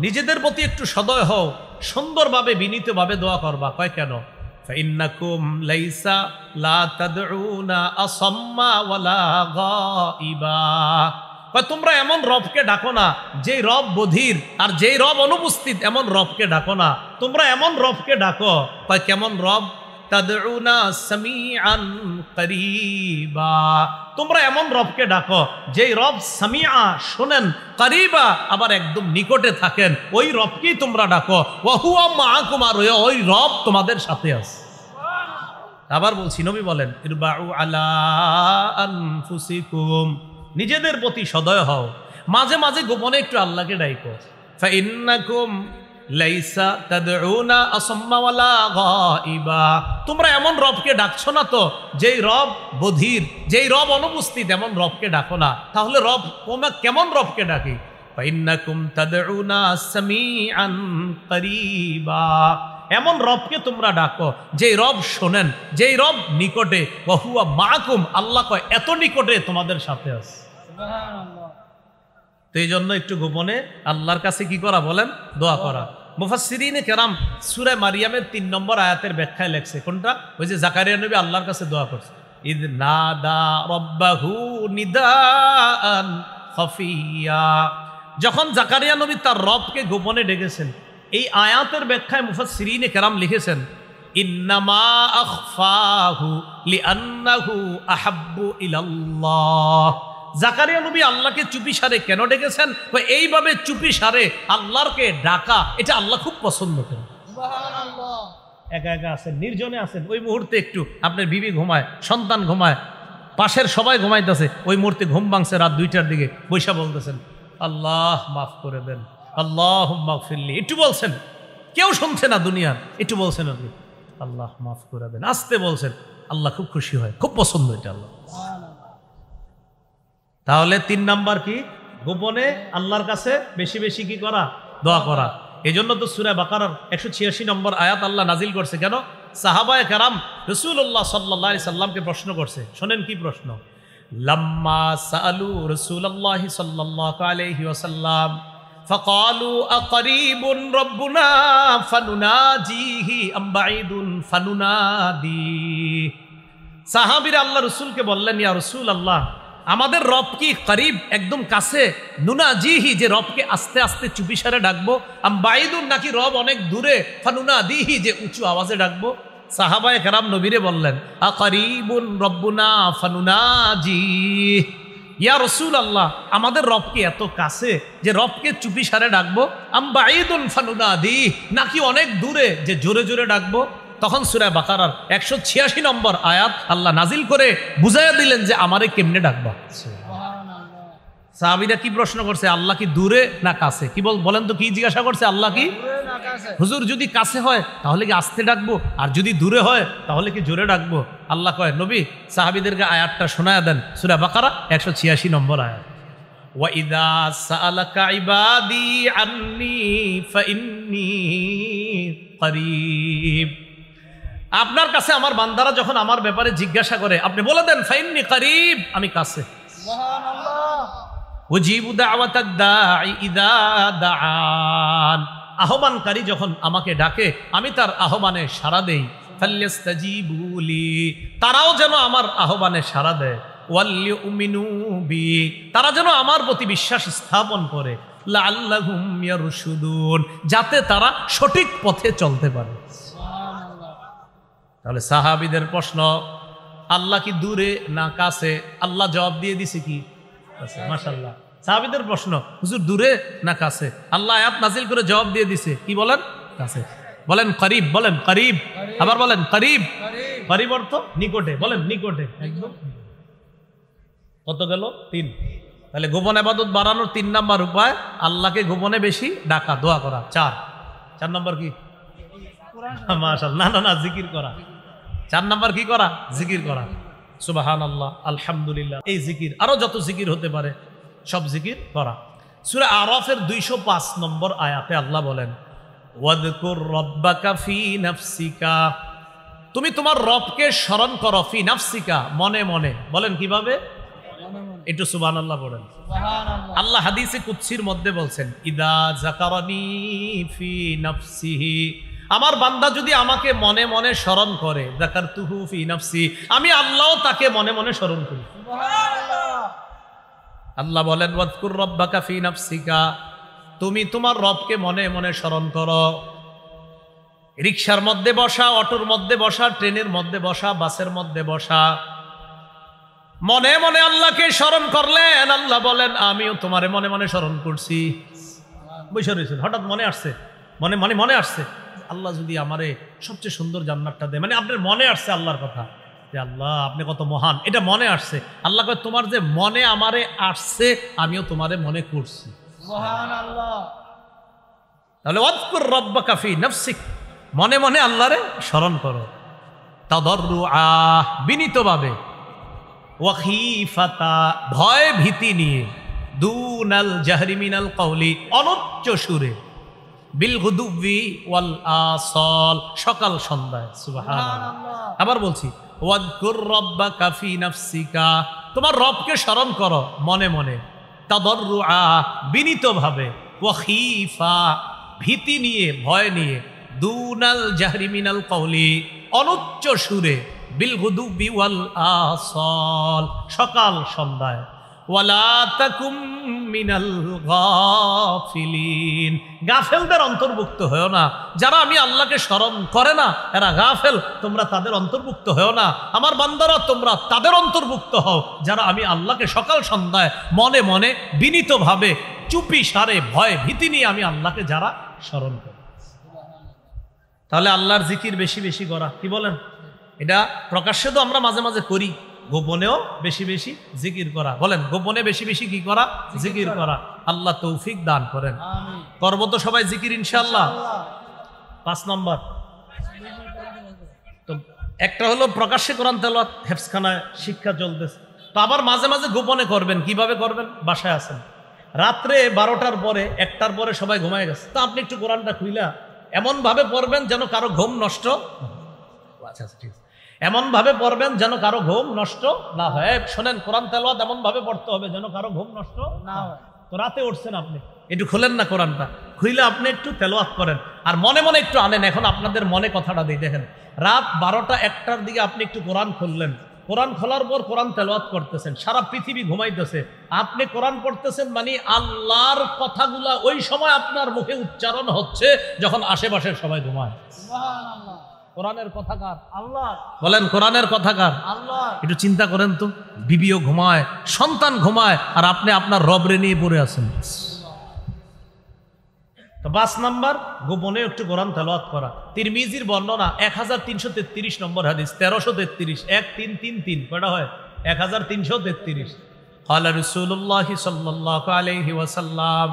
নিজেদের প্রতি একটু সদয় হও, সুন্দরভাবে বিনীতভাবে দোয়া করবা। কয় কেন? ফাইন্নাকুম লাইসা লা তাদউনা আসাম্মা ওয়ালা গাইবা, কয় তোমরা এমন রবকে ডাকো না যেই রব বধির আর যেই রব অনুপস্থিত, এমন রবকে ডাকো না, তোমরা এমন রবকে ডাকো। কয় কেমন রব? তাদউনা সামিআন করিবা, তোমরা এমন রবকে ডাকো যেই রব সামিআ, শোনেন, করিবা, আবার একদম নিকটে থাকেন, ওই রবকেই তোমরা ডাকো। ওয়া হুয়া মাআকুম, আর ওই রব তোমাদের সাথে আছে। আবার বলছি, নবী বলেন ইরবাউ আলা আনফুসিকুম, নিজেদের প্রতি সদয় হও, মাঝে মাঝে গোপনে একটু আল্লাহকে ডাকো। ফাইন্নাকুম লাইসা তাদউনা আসাম্মা ওয়ালা গাইবা, তোমরা এমন রবকে ডাকছো না তো যেই রব বধির, যেই রব অনুপস্থিত, এমন রবকে ডাকো না। তাহলে রব কেমন রবকে ডাকি? ফাইন্নাকুম তাদউনা সামিআন করিবা, এমন রবকে তোমরা ডাকো যেই রব শোনেন, যেই রব নিকটে। ওয়া হুয়া মাআকুম, আল্লাহ কয় এত নিকটে তোমাদের সাথে আছে। সুবহানাল্লাহ। তো এই জন্য একটু গোপনে আল্লাহর কাছে কি করা বলেন? দোয়া করা। মুফাসসিরিনে কেরাম সূরা মারিয়ামের 3 নম্বর আয়াতের ব্যাখ্যায় লেখছে, কোনটা? ওই যে জাকারিয়া নবী আল্লাহর কাছে দোয়া করছে, ইয নাদা রাব্বাহু নিদাআন খাফিয়া, যখন জাকারিয়া নবী তার রবকে গোপনে ডেকেছেন, এই আয়াতের ব্যাখ্যায় মুফাসসিরিনে কেরাম লিখেছেন, ইন্নামা আখফাহু লিআন্নাহু আহাব্বু ইলাল্লাহ। জাকারিয়া নবী আল্লাহকে চুপিসারে কেন ডেকেছেন? এইভাবে চুপিসারে আল্লাহকে ডাকা, এটা আল্লাহ খুব পছন্দ করেন। সুবহানাল্লাহ। একা একা আছেন, নির্জনে আছেন, ওই মুহূর্তে একটু আপনার বিবি ঘুমায়, সন্তান ঘুমায়, পাশের সবাই ঘুমাইতেছে, ওই মুহূর্তে ঘুম ভাঙছে রাত 2টার দিকে, বৈশা বলতেছেন আল্লাহ মাফ করে দেন, আল্লাহুম্মা গফিরলি। একটু বলছেন, কেউ শুনছে না দুনিয়ার, একটু বলছেন আপনি আল্লাহ মাফ করে দেন, আসতে বলছেন, আল্লাহ খুব খুশি হয়, খুব পছন্দ এটা আল্লাহ। তাহলে 3 নাম্বার কি? গোপনে আল্লাহর কাছে বেশি বেশি কি করা? দোয়া করা। এই জন্য তো সূরা বাকারার 186 নম্বর আয়াত আল্লাহ নাজিল করছে। কেন? সাহাবায়ে কেরাম রাসূলুল্লাহ সাল্লাল্লাহু আলাইহি সাল্লামকে প্রশ্ন করছে। শোনেন কি প্রশ্ন। লাম্মা সাআলু রাসূলুল্লাহ সাল্লাল্লাহু আলাইহি ওয়াসাল্লাম ফাকালু আকারিবুন রাব্বুনা ফানুনাজিহি আম বাঈদুন ফানুনাদি। সাহাবীরা আল্লাহ রাসূলকে বললেন, ইয়া রাসূলুল্লাহ, আমাদের রব কি করিব, একদম কাছে, নুনাজিহি, যে রবকে আস্তে আস্তে চুপিসারে ডাকবো, আম বাঈদুন, নাকি রব অনেক দূরে, ফানুনাদিহি, যে উঁচু আওয়াজে ডাকবো? সাহাবায়ে কেরাম নবীরে বললেন, আকারিবুন রব্বুনা ফানুনাজি। ইয়া রাসূলুল্লাহ, আমাদের রব কি এত কাছে যে রবকে চুপিসারে ডাকবো? আম বাঈদুন ফানুনাদি, নাকি অনেক দূরে যে জোরে জোরে ডাকবো? তখন সূরা বাকারার 186 নম্বর আয়াত আল্লাহ নাজিল করে বুঝাইয়া দিলেন যে আমারে কেমনে ডাকবা। সাহাবীরা কি প্রশ্ন করছে? আল্লাহ কি দূরে না কাছে? কি বলেন তো, কি জিজ্ঞাসা করছে? আল্লাহ কি হুজুর যদি কাছে হয় তাহলে কি আস্তে ডাকবো, আর যদি দূরে হয় তাহলে কি জোরে ডাকবো? আল্লাহ কয়, নবী সাহাবীদেরকে আয়াতটা শোনায়া দেন, সূরা বাকারা 186 নম্বর আয়াত। ওয়া ইযা সাআলাকা ইবাদি আন্নী ফাইন্নী করিব। আপনার কাছে আমার বান্দারা যখন আমার ব্যাপারে জিজ্ঞাসা করে, আপনি বলে দেন ফাইন্নী করিব, আমি কাছে। সুবহানাল্লাহ। উজিবু দাওয়াতাদ দাঈ ইযা দাআন, আহ্বানকারী যখন আমাকে ডাকে আমি তার আহ্বানে সাড়া দেই। ফাল্যাস্তাজিবু লি, তারাও যেন আমার আহ্বানে সাড়া দেয়। ওয়ালিউমিনু বি, তারা যেন আমার প্রতি বিশ্বাস স্থাপন করে। লাআল্লাহুম ইয়ারশুদুন, যাতে তারা সঠিক পথে চলতে পারে। তাহলে সাহাবীদের প্রশ্ন, আল্লাহ কি দূরে না কাছে? আল্লাহ জবাব দিয়ে দিছে কি কাছে। মাশাআল্লাহ। সাহাবীদের প্রশ্ন, হুজুর দূরে না কাছে? আল্লাহ আয়াত নাজিল করে জবাব দিয়ে দিছে, কি বলেন? কাছে। বলেন করিব, বলেন করিব, আবার বলেন করিব। করিব অর্থ নিকটে, বলেন নিকটে, একদম। কত গেল? 3। তাহলে গোপন ইবাদত বাড়ানোর 3 নাম্বার উপায় আল্লাহকে গোপনে বেশি ডাকা, দোয়া করা। 4 নাম্বার কি? মাশাআল্লাহ, না জিকির করা। 4 নাম্বার কি করা? জিকির করা। সুবহানাল্লাহ, আলহামদুলিল্লাহ, এই জিকির, আরো যত জিকির হতে পারে সব জিকির করা। সূরা আরাফের 205 নম্বর আয়াতে আল্লাহ বলেন, ওয়াযকুর রাব্বাকা ফি নাফসিকা, তুমি তোমার রবকে স্মরণ করো, ফি নাফসিকা, মনে মনে। বলেন কিভাবে? একটু সুবহানাল্লাহ বলেন। সুবহানাল্লাহ। আল্লাহ হাদিসে কুদসির মধ্যে বলছেন, ইদা যাকারানি ফি নাফসিহি, আমার বান্দা যদি আমাকে মনে মনে স্মরণ করে, যাকারতুহু ফি নাফসি, আমি আল্লাহও তাকে মনে মনে স্মরণ করি। সুবহানাল্লাহ। আল্লাহ বলেন, ওয়াযকুর রাব্বাকা ফি নাফসিকা, তুমি তোমার রবকে মনে মনে স্মরণ করো। রিকশার মধ্যে বসা, অটোর মধ্যে বসা, ট্রেনের মধ্যে বসা, বাসের মধ্যে বসা, মনে মনে আল্লাহকে স্মরণ করলেন। আল্লাহ বলেন, আমিও তোমারে মনে মনে স্মরণ করছি। বসে রয়েছেন, হঠাৎ মনে আসছে, মনে আসছে, আল্লাহ যদি আমারে সবচেয়ে সুন্দর জান্নাতটা দেয়, মানে আপনার মনে আসছে আল্লাহর কথা, যে আল্লাহ আপনি কত মহান, এটা মনে আসছে। আল্লাহ কয়, তোমার যে মনে আমারে আসছে, আমিও তোমারে মনে করছি। সুবহানাল্লাহ। তাহলে ওয়াযকুর রাব্বাকা ফি নাফসিক, মনে মনে আল্লাহরে স্মরণ করো। তাদাররুআ, বিনীতভাবে। ওয়া খীফাতা, ভয় ভীতি নিয়ে। দুনাল জাহরি মিনাল কওলি, অনুচ্চ সুরে। বিল গুদুবি ওয়াল আসাল, সকাল সন্ধ্যায়। সুবহানাল্লাহ। আবার বলছি, ওয়াযকুর রাব্বাকা ফি নাফসিকা, তোমার রবকে স্মরণ করো মনে মনে। তাদাররুআ, বিনীতভাবে। ওয়া খীফা, ভীতি নিয়ে, ভয় নিয়ে। দুনাল জাহরি মিনাল কওলি, অনুচ্চ সুরে। বিল গুদুবি ওয়াল আসাল, সকাল সন্ধ্যায়। ওয়ালা তাকুম মিনাল গাফিলিন, গাফেলদের অন্তর্ভুক্ত হয়েও না। যারা আমি আল্লাহকে স্মরণ করে না এরা গাফেল, তোমরা তাদের অন্তর্ভুক্ত হয়েও না। আমার বান্দারা তোমরা তাদের অন্তর্ভুক্ত হও যারা আমি আল্লাহকে সকাল সন্ধ্যায় মনে মনে বিনীতভাবে চুপি সারে ভয় ভীতি নিয়ে আমি আল্লাহকে যারা স্মরণ করি। তাহলে আল্লাহর জিকির বেশি বেশি করা, কি বলেন? এটা প্রকাশ্যে তো আমরা মাঝে মাঝে করি, গোপনেও বেশি বেশি জিকির করা। বলেন গোপনে বেশি বেশি কি করা? জিকির করা। আল্লাহ তৌফিক দান করেন। করব তো সবাই জিকির ইনশাআল্লাহ। 5 নম্বর তো একটা হলো প্রকাশ্যে কোরআন তেলাওয়াত, হেফজখানায় শিক্ষা চলতেছে। তো আবার মাঝে মাঝে গোপনে করবেন। কিভাবে করবেন? বাসায় আছেন, রাত্রে 12টার পরে 1টার পরে সবাই ঘুমায় গেছে, তা আপনি একটু কোরআনটা খুইলা এমন ভাবে পড়বেন যেন কারো ঘুম নষ্ট, আচ্ছা ঠিক আছে, এমন ভাবে পড়বেন যেন কারো ঘুম নষ্ট না হয়। শোনেন, কোরআন তেলাওয়াত এমন ভাবে পড়তে হবে যেন কারো ঘুম নষ্ট না হয়। তো রাতে উঠছেন আপনি, একটু খুলেন না কোরআনটা, খুইলে আপনি একটু তেলাওয়াত করেন আর মনে মনে একটু আনেন। এখন আপনাদের মনে কথাটা দিই, দেখেন রাত 12টা 1টার দিকে আপনি একটু কোরআন খুললেন, কোরআন খোলার পর কোরআন তেলাওয়াত করতেছেন, সারা পৃথিবী ঘুমাইতেছে, আপনি কোরআন পড়তেছেন, মানে আল্লাহর কথাগুলা ওই সময় আপনার মুখে উচ্চারণ হচ্ছে যখন আশেপাশের সবাই ঘুমায়। সুবহানাল্লাহ। কোরআনের কথা কার? আল্লাহ। বলেন কোরআনের কথা কার? আল্লাহ। একটু চিন্তা করেন তো, বিবিও ঘুমায়, সন্তান ঘুমায়, আর আপনি আপনার রবরে নিয়ে পড়ে আছেন। তো 5 নাম্বার, গোপনে একটু কোরআন তেলাওয়াত করা। তিরমিজির বর্ণনা 1333 নম্বর হাদিস, 1333, 1333 কয়টা হয়? 1333। ক্বালা রাসূলুল্লাহ সাল্লাল্লাহু আলাইহি ওয়াসাল্লাম,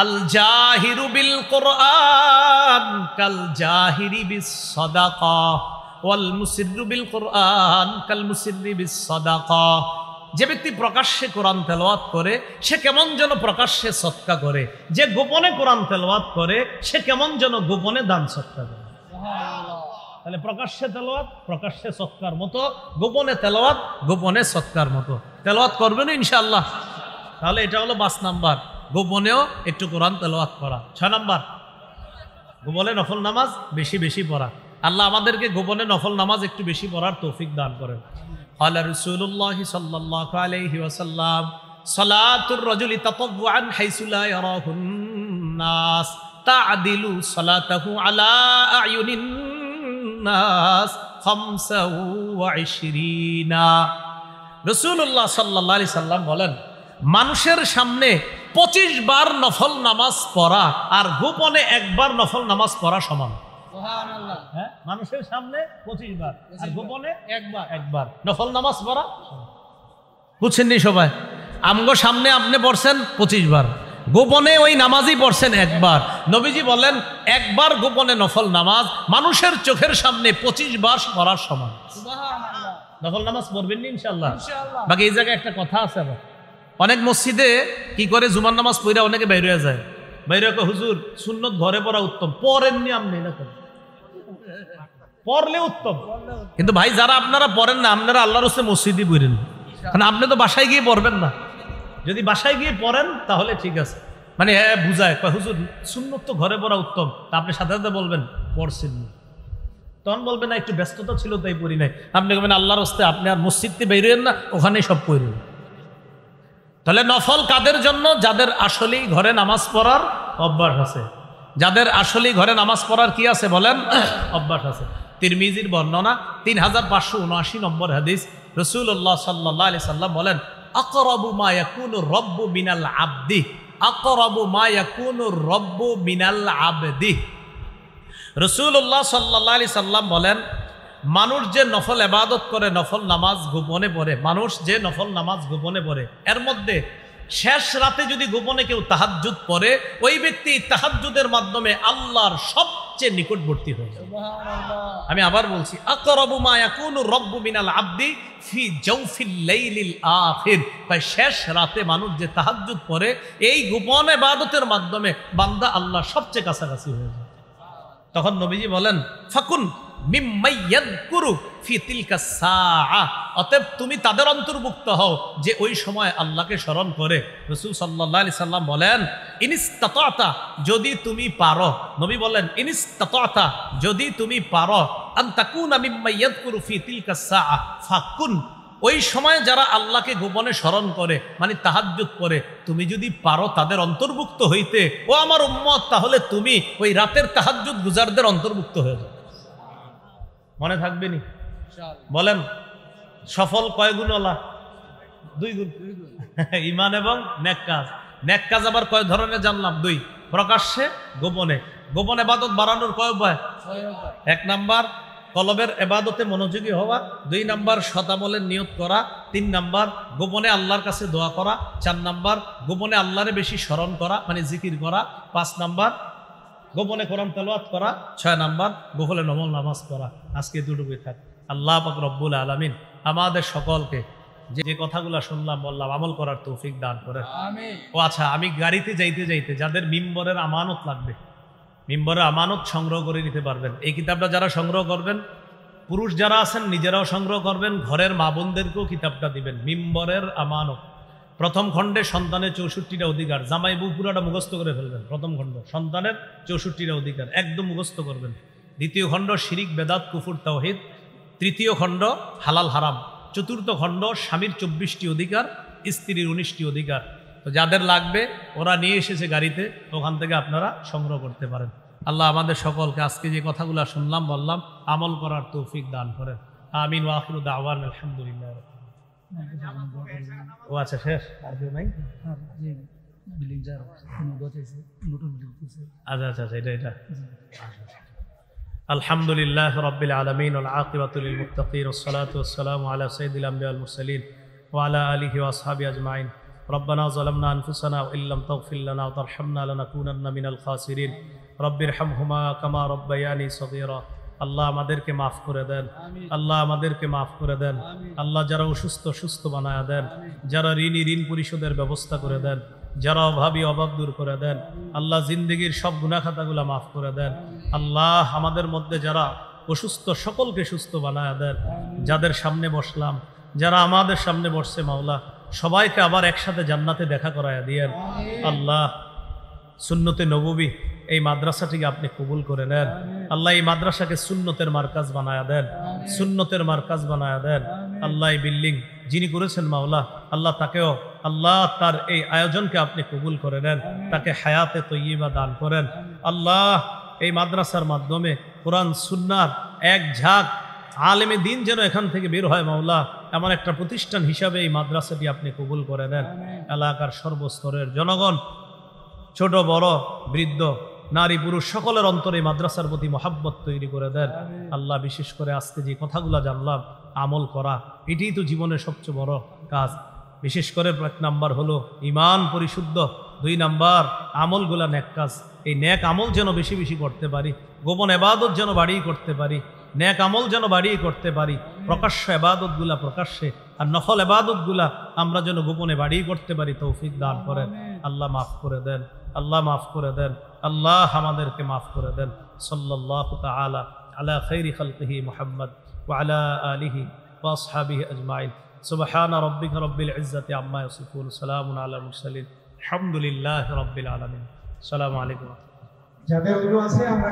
আল জাহিরু বিল কুরআন কাল জাহিরি বিস সাদাকা ওয়াল মুসিররু বিল কুরআন কাল মুসিররি বিস সাদাকা। যে ব্যক্তি প্রকাশ্যে কোরআন তেলাওয়াত করে সে কেমন যেন প্রকাশ্যে সদকা করে, যে গোপনে কোরআন তেলাওয়াত করে সে কেমন যেন গোপনে দান সদকা করে। তাহলে প্রকাশ্যে তেলাওয়াত প্রকাশ্যে সদকার মতো, গোপনে তেলাওয়াত গোপনে সদকার মতো। তেলাওয়াত করবেন ইনশাআল্লাহ। তাহলে এটা হলো 5 নাম্বার, গোপনেও একটু কোরআন তেলাওয়াত করা। 6 নাম্বার, গোপনে নফল নামাজ বেশি বেশি পড়া। আল্লাহ আমাদেরকে গোপনে নফল নামাজ একটু বেশি পড়ার তৌফিক দান করেন। ক্বালা রাসূলুল্লাহ সাল্লাল্লাহু আলাইহি ওয়াসাল্লাম, সালাতুর রাজুলি তাতাওয়ুআন হাইসু লা ইয়ারাহুন নাস তা'দিলু সালাতাহু আলা আ'য়ুনিন নাস 25। রাসূলুল্লাহ সাল্লাল্লাহু আলাইহি সাল্লাম বলেন, মানুষের সামনে 25 বার নফল নামাজ পড়া আর গোপনে 1 বার নফল নামাজ পড়া সমান। সুবহানাল্লাহ। হ্যাঁ, মানুষের সামনে 25 বার আর গোপনে 1 বার নফল নামাজ পড়া। বুঝছেননি সবাই? আমগো সামনে আপনি পড়ছেন 25 বার, গোপনে ওই নামাজই পড়ছেন 1 বার। নবীজি বলেন 1 বার গোপনে নফল নামাজ মানুষের চোখের সামনে 25 বার পড়ার সমান। সুবহানাল্লাহ। নফল নামাজ পড়বেন ইনশাআল্লাহ। ইনশাআল্লাহ। বাকি এই জায়গায় একটা কথা আছে, অনেক মসজিদে কি করে জুমার নামাজ পড়া অনেকে বাইরে হয়ে যায়, বাইরে কয় হুজুর সুন্নত ঘরে পড়া উত্তম, পড়েননি আপনি না, পড়লে উত্তম। কিন্তু ভাই যারা আপনারা পড়েন না, আপনারা আল্লাহর রাস্তায় মসজিদই পড়েন, কারণ আপনি তো বাসায় গিয়ে পড়বেন না। যদি বাসায় গিয়ে পড়েন তাহলে ঠিক আছে, মানে হ্যাঁ বুঝায় কয় হুজুর সুন্নত তো ঘরে পড়া উত্তম, তা আপনি সাথে সাথে বলবেন পড়ছেন না, তখন বলবেন না একটু ব্যস্ততা ছিল তাই পড়ি নাই। আপনি বলবেন আল্লাহর রাস্তায় আপনি আর মসজিদে বেরোয়েন না, ওখানেই সব পড়বেন। তাহলে নফল কাদের জন্য? যাদের আসলেই ঘরে নামাজ পড়ার অভ্যাস আছে, যাদের আসলেই ঘরে নামাজ পড়ার কি আছে বলেন? অভ্যাস আছে। তিরমিজির বর্ণনা 3579 নম্বর হাদিস, রাসূলুল্লাহ সাল্লাল্লাহু আলাইহি সাল্লাম বলেন, আকরাবু মা ইয়াকুনু রাব্বু মিনাল আবদি, আকরাবু মা ইয়াকুনু রাব্বু মিনাল আবদি। রাসূলুল্লাহ সাল্লাল্লাহু আলাইহি সাল্লাম বলেন, মানুষ যে নফল ইবাদত করে, নফল নামাজ গোপনে পড়ে, মানুষ যে নফল নামাজ গোপনে পড়ে, এর মধ্যে শেষ রাতে যদি গোপনে কেউ তাহাজ্জুদ পড়ে, ওই ব্যক্তি তাহাজ্জুদের মাধ্যমে আল্লাহর সবচেয়ে নিকটবর্তী হয়ে যায়। সুবহানাল্লাহ। আমি আবার বলছি, আকরাবু মা ইয়াকুনু রাব্বু মিনাল আবদি ফি জাওফিল লাইলিল আখির। ভাই শেষ রাতে মানুষ যে তাহাজ্জুদ পড়ে, এই গোপন ইবাদতের মাধ্যমে বান্দা আল্লাহর সবচেয়ে কাছাকাছি হয়ে যায়। তখন নবীজি বলেন, ফাকুন অতএব তুমি তাদের অন্তর্ভুক্ত হও যে ওই সময় আল্লাহকে স্মরণ করে। রাসূল সাল্লাল্লাহু আলাইহি সাল্লাম বলেন, ইনিস্তাতাতা, যদি তুমি পারো, নবী বলেন ইনিস্তাতাতা, যদি তুমি পারো, আন তাকুনা মিম্মা ইয়াযকুরু ফি তিলকা সাআ ফাকুন, ওই সময় যারা আল্লাহকে গোপনে স্মরণ করে মানে তাহাজ্জুদ করে, তুমি যদি পারো তাদের অন্তর্ভুক্ত হইতে ও আমার উম্মত, তাহলে তুমি ওই রাতের তাহাজ্জুদ গুজারদের অন্তর্ভুক্ত হয়ে যাও। মনে থাকবে নি? বলেন সফল কয় গুণ ওলা? 2 গুণ। ঈমান এবং নেক কাজ। নেক কাজ আবার কয় ধরনের জানলাম? 2, প্রকাশ্যে গোপনে। গোপন ইবাদত বাড়ানোর কয় উপায়? 1 নাম্বার কলবের ইবাদতে মনোযোগী হওয়া, 2 নাম্বার শতামলের নিয়ত করা, 3 নাম্বার গোপনে আল্লাহর কাছে দোয়া করা, 4 নাম্বার গোপনে আল্লাহরে বেশি স্মরণ করা মানে জিকির করা, 5 নাম্বার গোপনে কোরআন তেলাওয়াত করা, 6 নাম্বার গোপনে নফল নামাজ পড়া। আজকে দুটুকুই থাক। আল্লাহ পাক রব্বুল আলামিন আমাদের সকলকে যে কথাগুলো শুনলাম বললাম আমল করার তৌফিক দান করেন। আমিন। ও আচ্ছা, আমি গাড়িতে যাইতে যাইতে যাদের মিম্বরের আমানত লাগবে, মিম্বরের আমানত সংগ্রহ করে নিতে পারবেন। এই কিতাবটা যারা সংগ্রহ করবেন, পুরুষ যারা আছেন নিজেরাও সংগ্রহ করবেন, ঘরের মা বোনদেরকেও কিতাবটা দিবেন। মিম্বরের আমানত, প্রথম খণ্ডে সন্তানের 64টা অধিকার, জামাই বউ পুরাটা মুখস্থ করে ফেলবেন। প্রথম খণ্ড সন্তানের 64টা অধিকার একদম মুখস্থ করবেন। দ্বিতীয় খণ্ড শিরিক বেদাত কুফুর তাওহীদ, তৃতীয় খণ্ড হালাল হারাম, চতুর্থ খণ্ড স্বামীর 24টি অধিকার, স্ত্রীর 19টি অধিকার। তো যাদের লাগবে ওরা নিয়ে এসেছে গাড়িতে, ওখান থেকে আপনারা সংগ্রহ করতে পারেন। আল্লাহ আমাদের সকলকে আজকে যে কথাগুলো শুনলাম বললাম আমল করার তৌফিক দান করেন। আমিন ওয়া আখিরু দাওয়ানা আলহামদুলিল্লাহ। ও আচ্ছা, শেষ আর কেউ নাই? আচ্ছা, এটা আলহামদুলিল্লাহ রাব্বিল আলামিন ওয়াল আকিবাতু লিল মুত্তাকিন ওয়াস সালাতু ওয়াস সালামু আলা সাইয়্যিদিল আমবিয়া ওয়াল মুরসালিন ওয়া আলা আলিহি ওয়া আসহাবিহি আজমাইন। রব্বানা যালামনা আনফুসানা ওয়া ইল্লাম তাগফির লানা ওয়া তারহামনা লানাকুনান্না মিনাল খাসিরিন। রব্বিরহামহুমা কামা রাব্বায়ানি সগীরা। আল্লাহ আমাদেরকে মাফ করে দেন, আল্লাহ আমাদেরকে মাফ করে দেন। আল্লাহ যারা অসুস্থ সুস্থ বানায়া দেন, যারা ঋণী ঋণ পরিশোধের ব্যবস্থা করে দেন, যারা অভাবী অভাব দূর করে দেন। আল্লাহ জিন্দেগির সব গুনাহ খাতাগুলো মাফ করে দেন। আল্লাহ আমাদের মধ্যে যারা অসুস্থ সকলকে সুস্থ বানায়া দেন। যাদের সামনে বসলাম, যারা আমাদের সামনে বসছে মাওলা, সবাইকে আবার একসাথে জান্নাতে দেখা করায়া দিয়েন। আল্লাহ সুন্নতে নববী এই মাদ্রাসাটিকে আপনি কবুল করে নেন। আল্লাহ এই মাদ্রাসাকে সুন্নতের মার্কাজ বানায়া দেন, সুন্নতের মার্কাজ বানায়া দেন। আল্লাহ এই বিল্ডিং যিনি করেছেন মাওলা, আল্লাহ তাকেও আল্লাহ তার এই আয়োজনকে আপনি কবুল করে নেন, তাকে হায়াতে তৈয়্যিবা দান করেন। আল্লাহ এই মাদ্রাসার মাধ্যমে কোরআন সুন্নাহর এক ঝাঁক আলেমে দিন যেন এখান থেকে বের হয় মাওলা, এমন একটা প্রতিষ্ঠান হিসাবে এই মাদ্রাসাটি আপনি কবুল করে নেন। এলাকার সর্বস্তরের জনগণ, ছোট বড় বৃদ্ধ নারী পুরুষ সকলের অন্তরে মাদ্রাসার প্রতি মহাব্বত তৈরি করে দেন। আল্লাহ বিশেষ করে আজকে যে কথাগুলো জানলাম আমল করা, এটাই তো জীবনের সবচেয়ে বড় কাজ। বিশেষ করে 1 নাম্বার হলো ঈমান পরিশুদ্ধ, 2 নাম্বার আমলগুলা নেক কাজ। এই নেক আমল যেন বেশি বেশি করতে পারি, গোপন ইবাদত যেন বাড়িয়ে করতে পারি, নেক আমল যেন বাড়িয়ে করতে পারি, প্রকাশ্য ইবাদতগুলা প্রকাশ্যে আর নফল ইবাদতগুলা আমরা যেন গোপনে বাড়িয়ে করতে পারি। তৌফিক দান করেন। আল্লাহ মাফ করে দেন, আল্লাহ মাফ করে দেন, আল্লাহ আমাদেরকে মাফ করে দেন। সাল্লাল্লাহু তাআলা আলা খাইরি খালকিহি মুহাম্মদ ওয়া আলা আলিহি ওয়া আসহাবিহি আজমাইন। সুবহান রাব্বিকা রাব্বিল ইজ্জাতি আম্মা ইয়াসিফুন, সালামুন আলাল মুরসালিন, আলহামদুলিল্লাহি রাব্বিল আলামিন। আসসালামু আলাইকুম। যাদের ওযু আছে আমরা